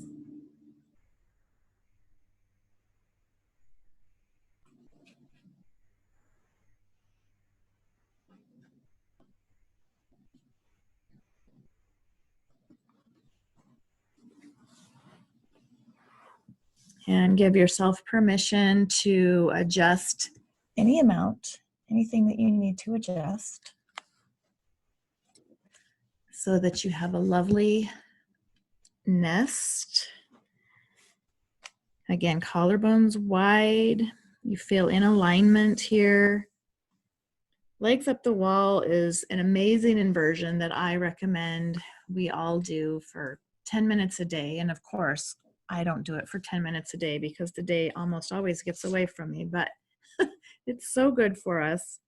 And give yourself permission to adjust any amount, anything that you need to adjust, so that you have a lovely nest. Again, collarbones wide. You feel in alignment here. Legs up the wall is an amazing inversion that I recommend we all do for 10 minutes a day. And of course, I don't do it for 10 minutes a day because the day almost always gets away from me, but it's so good for us.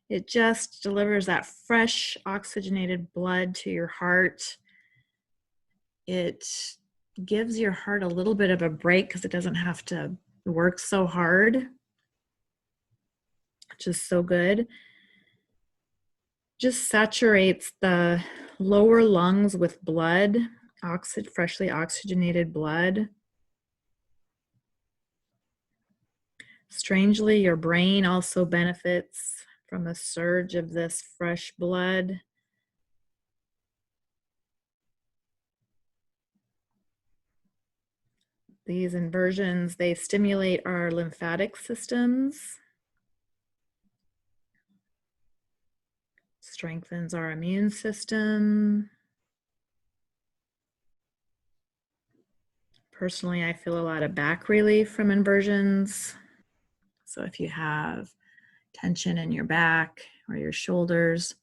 It just delivers that fresh oxygenated blood to your heart. It gives your heart a little bit of a break because it doesn't have to work so hard, which is so good. Just saturates the lower lungs with blood, freshly oxygenated blood. Strangely, your brain also benefits from a surge of this fresh blood. These inversions, they stimulate our lymphatic systems, strengthens our immune system. Personally, I feel a lot of back relief from inversions. So if you have tension in your back or your shoulders,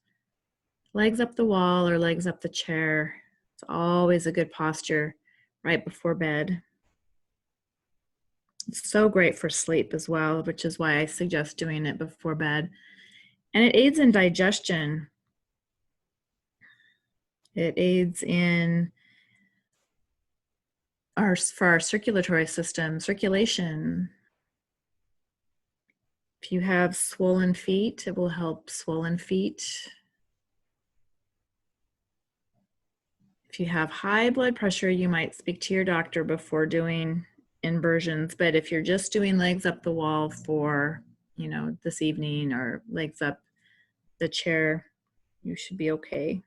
legs up the wall or legs up the chair, it's always a good posture right before bed. It's so great for sleep as well, which is why I suggest doing it before bed. And it aids in digestion. It aids in for our circulatory system, circulation. If you have swollen feet, it will help swollen feet. If you have high blood pressure, you might speak to your doctor before doing inversions, but if you're just doing legs up the wall for, you know, this evening, or legs up the chair, you should be okay.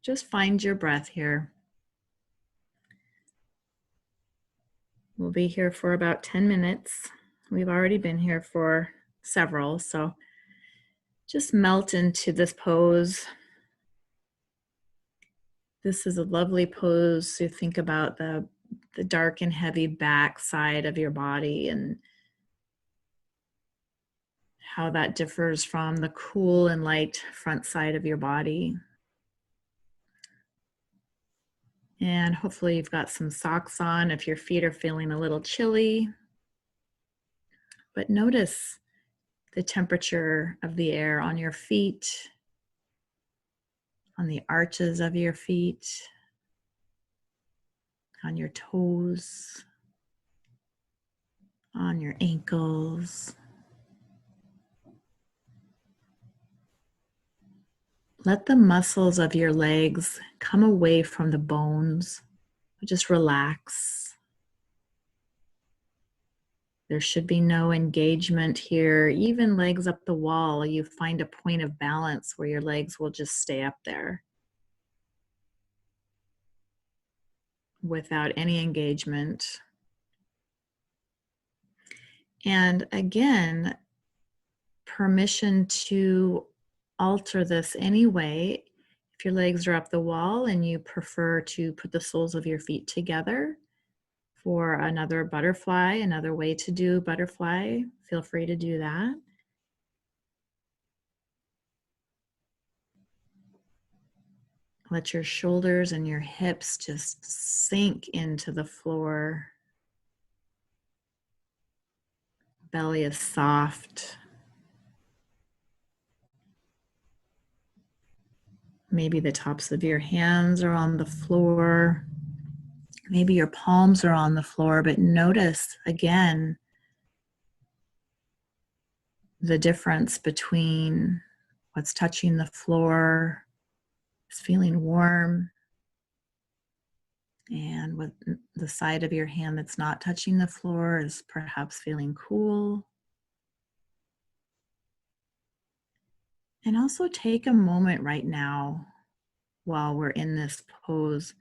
Just find your breath here. We'll be here for about 10 minutes. We've already been here for several, so just melt into this pose. This is a lovely pose to think about the dark and heavy back side of your body and how that differs from the cool and light front side of your body. And hopefully you've got some socks on if your feet are feeling a little chilly. But notice the temperature of the air on your feet, on the arches of your feet, on your toes, on your ankles. Let the muscles of your legs come away from the bones. Just relax. There should be no engagement here. Even legs up the wall, you find a point of balance where your legs will just stay up there without any engagement. And again, permission to alter this anyway. If your legs are up the wall and you prefer to put the soles of your feet together for another butterfly, another way to do butterfly, feel free to do that. Let your shoulders and your hips just sink into the floor. Belly is soft. Maybe the tops of your hands are on the floor. Maybe your palms are on the floor, but notice again the difference between what's touching the floor is feeling warm, and with the side of your hand that's not touching the floor is perhaps feeling cool. And also take a moment right now while we're in this pose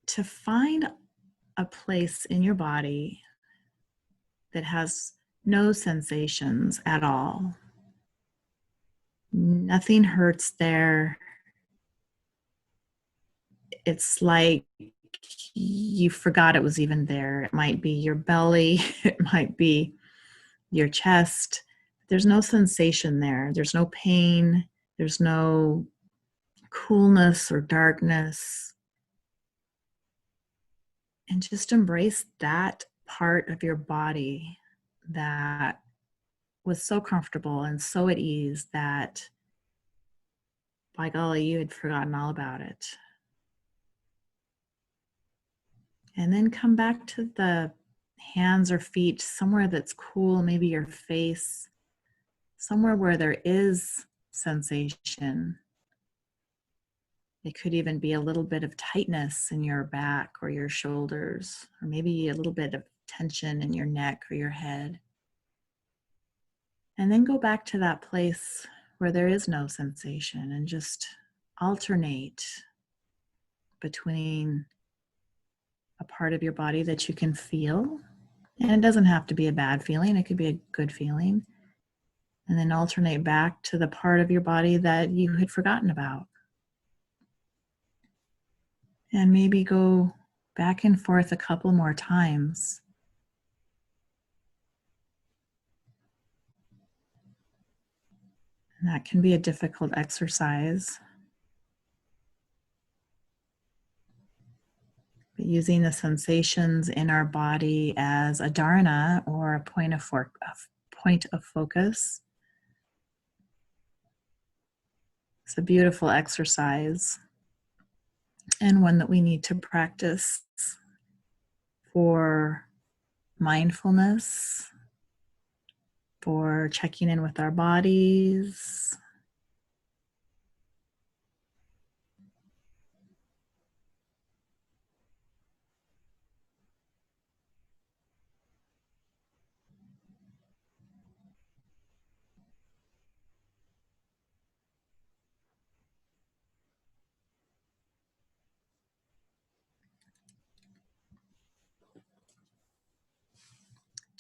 to find a place in your body that has no sensations at all. Nothing hurts there. It's like you forgot it was even there. It might be your belly, it might be your chest. There's no sensation there. There's no pain. There's no coolness or darkness. And just embrace that part of your body that was so comfortable and so at ease that, by golly, you had forgotten all about it. And then come back to the hands or feet, somewhere that's cool, maybe your face, somewhere where there is sensation. It could even be a little bit of tightness in your back or your shoulders, or maybe a little bit of tension in your neck or your head. And then go back to that place where there is no sensation and just alternate between a part of your body that you can feel. And it doesn't have to be a bad feeling, it could be a good feeling. And then alternate back to the part of your body that you had forgotten about. And maybe go back and forth a couple more times. And that can be a difficult exercise. But using the sensations in our body as a dharana, or a point of focus. It's a beautiful exercise, and one that we need to practice for mindfulness, for checking in with our bodies,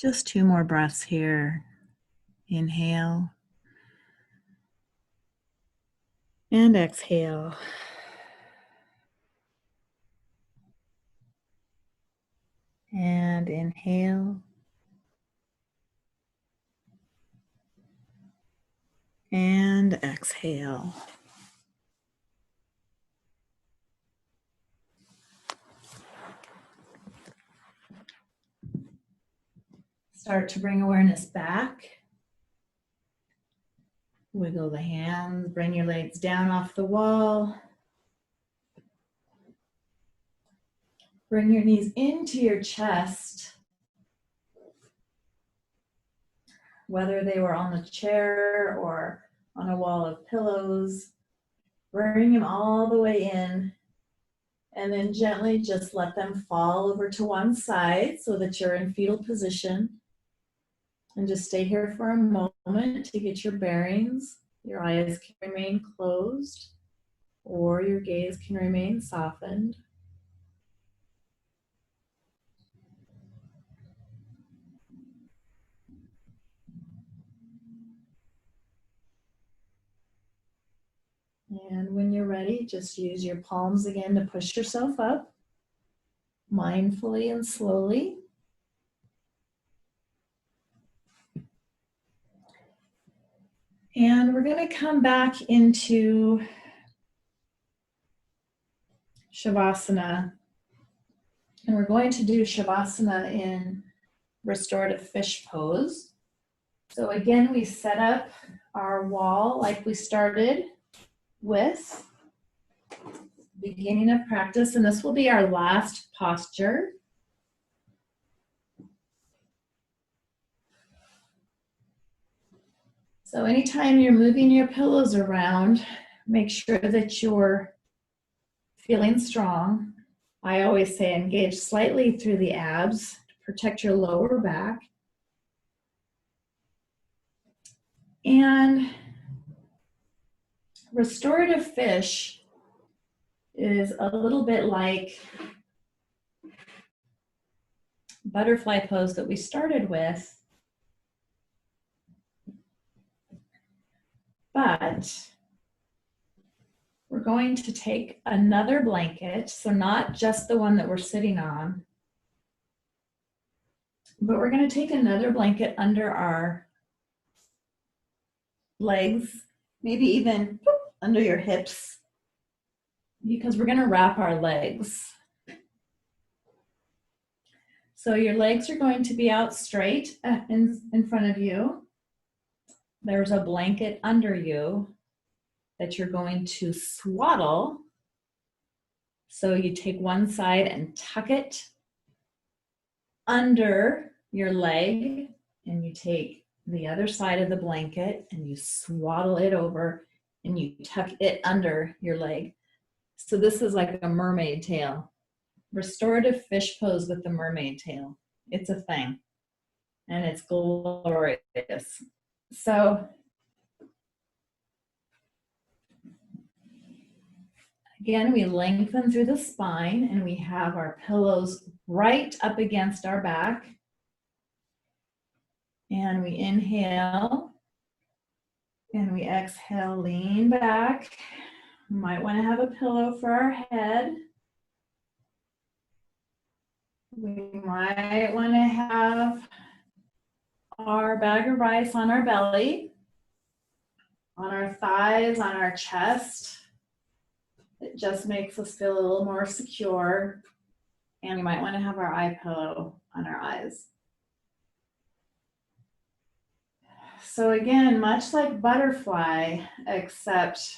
Just 2 more breaths here. Inhale and exhale. And inhale and exhale. Start to bring awareness back. Wiggle the hands, bring your legs down off the wall. Bring your knees into your chest. Whether they were on the chair or on a wall of pillows, bring them all the way in, and then gently just let them fall over to one side so that you're in fetal position. And just stay here for a moment to get your bearings. Your eyes can remain closed or your gaze can remain softened. And when you're ready, just use your palms again to push yourself up, mindfully and slowly. And we're going to come back into Shavasana. And we're going to do Shavasana in restorative fish pose. So again, we set up our wall like we started with beginning of practice, and this will be our last posture. So anytime you're moving your pillows around, make sure that you're feeling strong. I always say engage slightly through the abs to protect your lower back. And restorative fish is a little bit like butterfly pose that we started with, but we're going to take another blanket, so not just the one that we're sitting on, but we're going to take another blanket under our legs, maybe even under your hips, because we're going to wrap our legs. So your legs are going to be out straight in front of you. There's a blanket under you that you're going to swaddle. So you take one side and tuck it under your leg, and you take the other side of the blanket and you swaddle it over and you tuck it under your leg. So this is like a mermaid tail. Restorative fish pose with the mermaid tail. It's a thing, and it's glorious. So again, we lengthen through the spine and we have our pillows right up against our back. And we inhale and we exhale, lean back. We might want to have a pillow for our head. We might want to have our bag of rice on our belly, on our thighs, on our chest. It just makes us feel a little more secure. And we might want to have our eye pillow on our eyes. So again, much like butterfly, except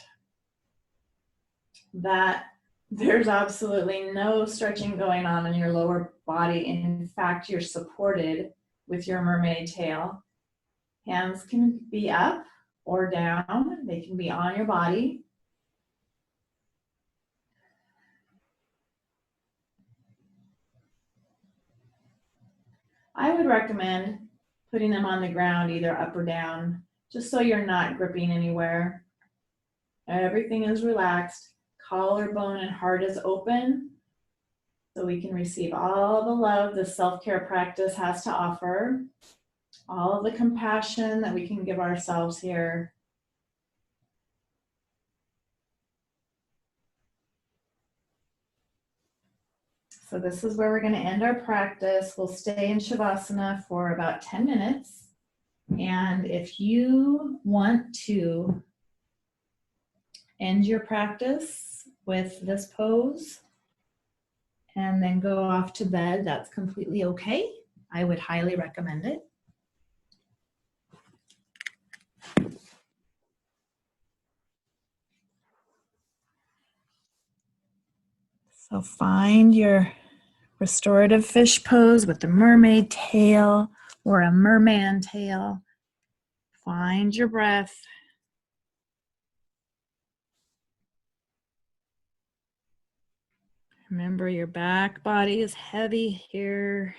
that there's absolutely no stretching going on in your lower body. In fact, you're supported with your mermaid tail. Hands can be up or down. They can be on your body. I would recommend putting them on the ground, either up or down, just so you're not gripping anywhere. Everything is relaxed. Collarbone and heart is open. so we can receive all the love the self-care practice has to offer, all of the compassion that we can give ourselves here. So this is where we're going to end our practice. We'll stay in Shavasana for about 10 minutes. And if you want to end your practice with this pose and then go off to bed, that's completely okay. I would highly recommend it. So find your restorative fish pose with the mermaid tail or a merman tail. Find your breath. Remember, your back body is heavy here.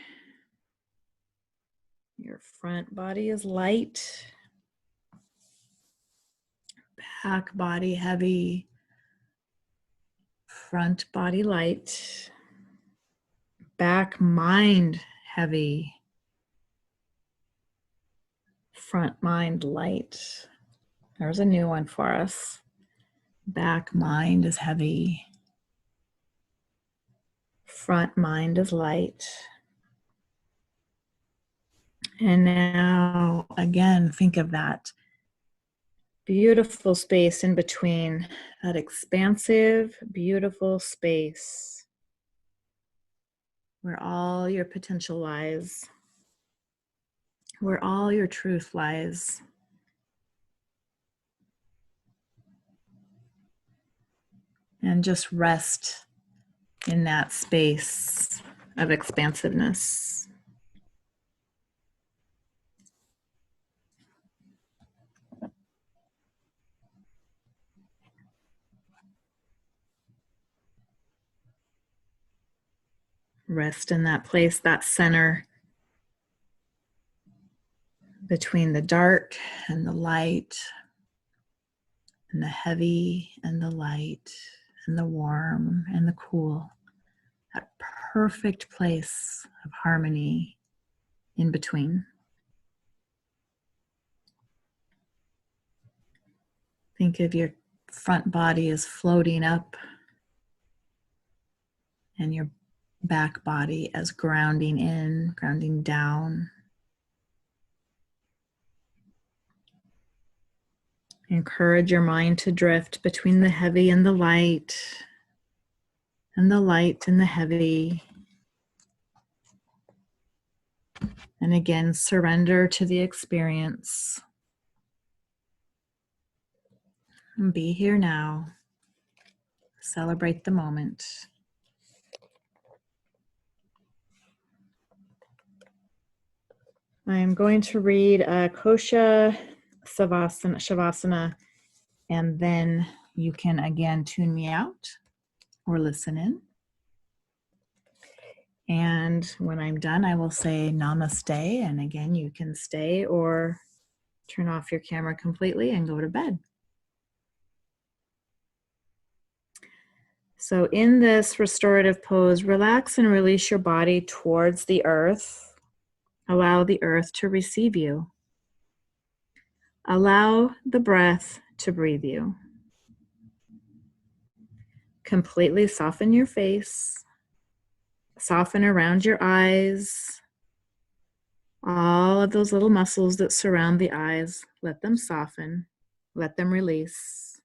Your front body is light. Back body heavy. Front body light. Back mind heavy. Front mind light. There's a new one for us. Back mind is heavy. Front mind is light. And now, again, think of that beautiful space in between, that expansive, beautiful space where all your potential lies, where all your truth lies. And just rest in that space of expansiveness. Rest in that place, that center between the dark and the light, and the heavy and the light, and the warm and the cool. That perfect place of harmony in between. Think of your front body as floating up and your back body as grounding in, grounding down. Encourage your mind to drift between the heavy and the light and the heavy. And again, surrender to the experience. And be here now. Celebrate the moment. I am going to read Kosha Shavasana, and then you can again tune me out or listen in. And when I'm done, I will say namaste. And again, you can stay or turn off your camera completely and go to bed. So in this restorative pose, relax and release your body towards the earth. Allow the earth to receive you. Allow the breath to breathe you. Completely soften your face. Soften around your eyes. All of those little muscles that surround the eyes, let them soften. Let them release.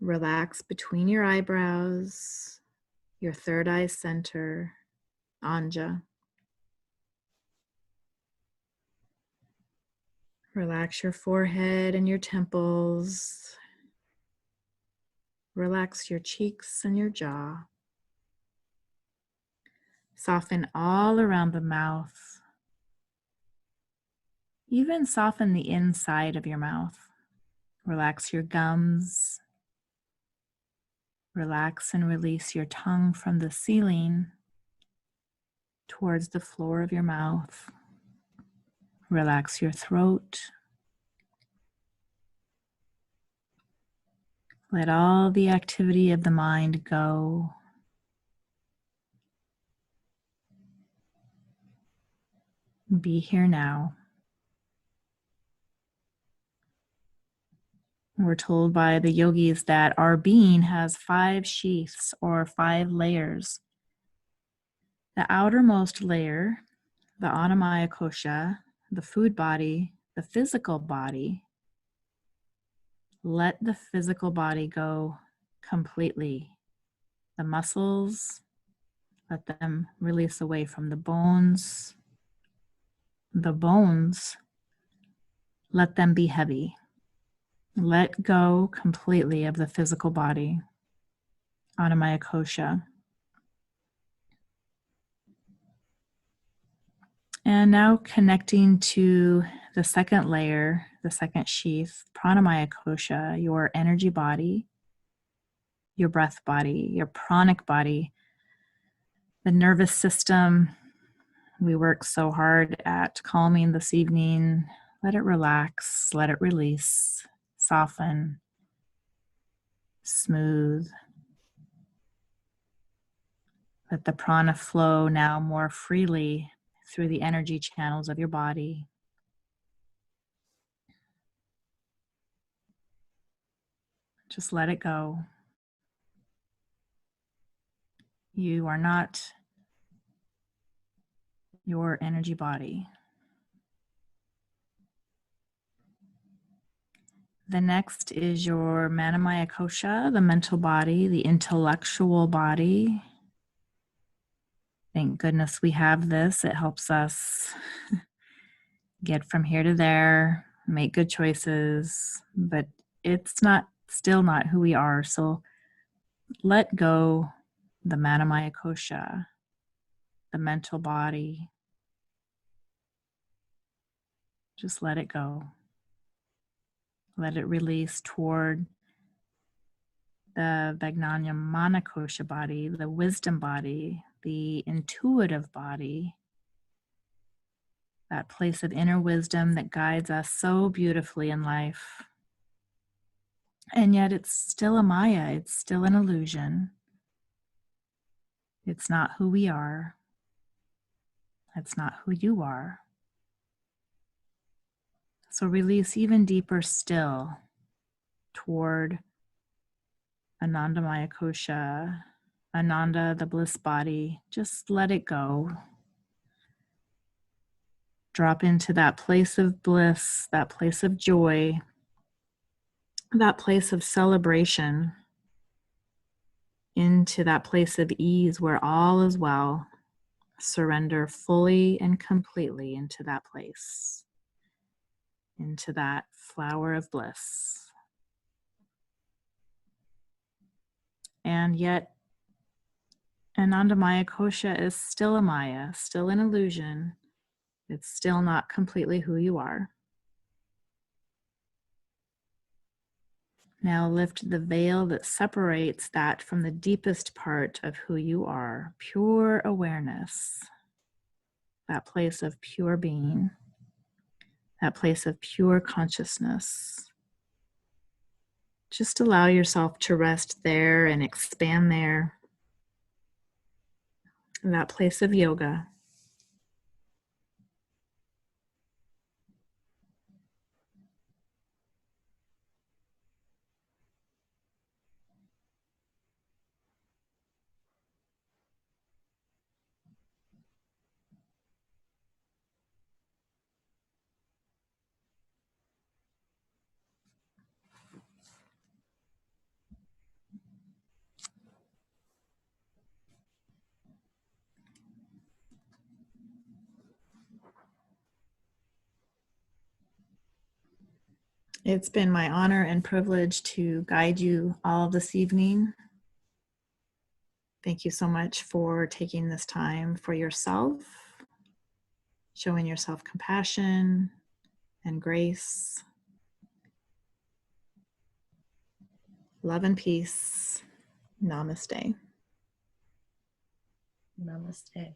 Relax between your eyebrows, your third eye center, Anja. Relax your forehead and your temples. Relax your cheeks and your jaw. Soften all around the mouth. Even soften the inside of your mouth. Relax your gums. Relax and release your tongue from the ceiling towards the floor of your mouth. Relax your throat. Let all the activity of the mind go. Be here now. We're told by the yogis that our being has 5 sheaths or 5 layers. The outermost layer, the Annamaya kosha, the food body, the physical body. Let the physical body go completely. The muscles, let them release away from the bones. The bones, let them be heavy. Let go completely of the physical body. Annamaya kosha. And now connecting to the second layer, the second sheath, pranamaya kosha, your energy body, your breath body, your pranic body, the nervous system. We work so hard at calming this evening. Let it relax, let it release, soften, smooth. Let the prana flow now more freely through the energy channels of your body. Just let it go. You are not your energy body. The next is your Manamaya kosha, the mental body, the intellectual body. Thank goodness we have this. It helps us get from here to there, make good choices, but it's still not who we are. So let go the Manamaya kosha, the mental body. Just let it go. Let it release toward the Vajnana kosha body, the wisdom body, the intuitive body, that place of inner wisdom that guides us so beautifully in life. And yet it's still a Maya, it's still an illusion. It's not who we are. It's not who you are. So release even deeper still toward Anandamaya kosha, Ananda, the bliss body. Just let it go. Drop into that place of bliss, that place of joy, that place of celebration, into that place of ease where all is well. Surrender fully and completely into that place, into that flower of bliss. And yet, Anandamaya kosha is still a Maya, still an illusion. It's still not completely who you are. Now lift the veil that separates that from the deepest part of who you are, pure awareness, that place of pure being, that place of pure consciousness. Just allow yourself to rest there and expand there, in that place of yoga. It's been my honor and privilege to guide you all this evening. Thank you so much for taking this time for yourself, showing yourself compassion and grace. Love and peace. Namaste. Namaste.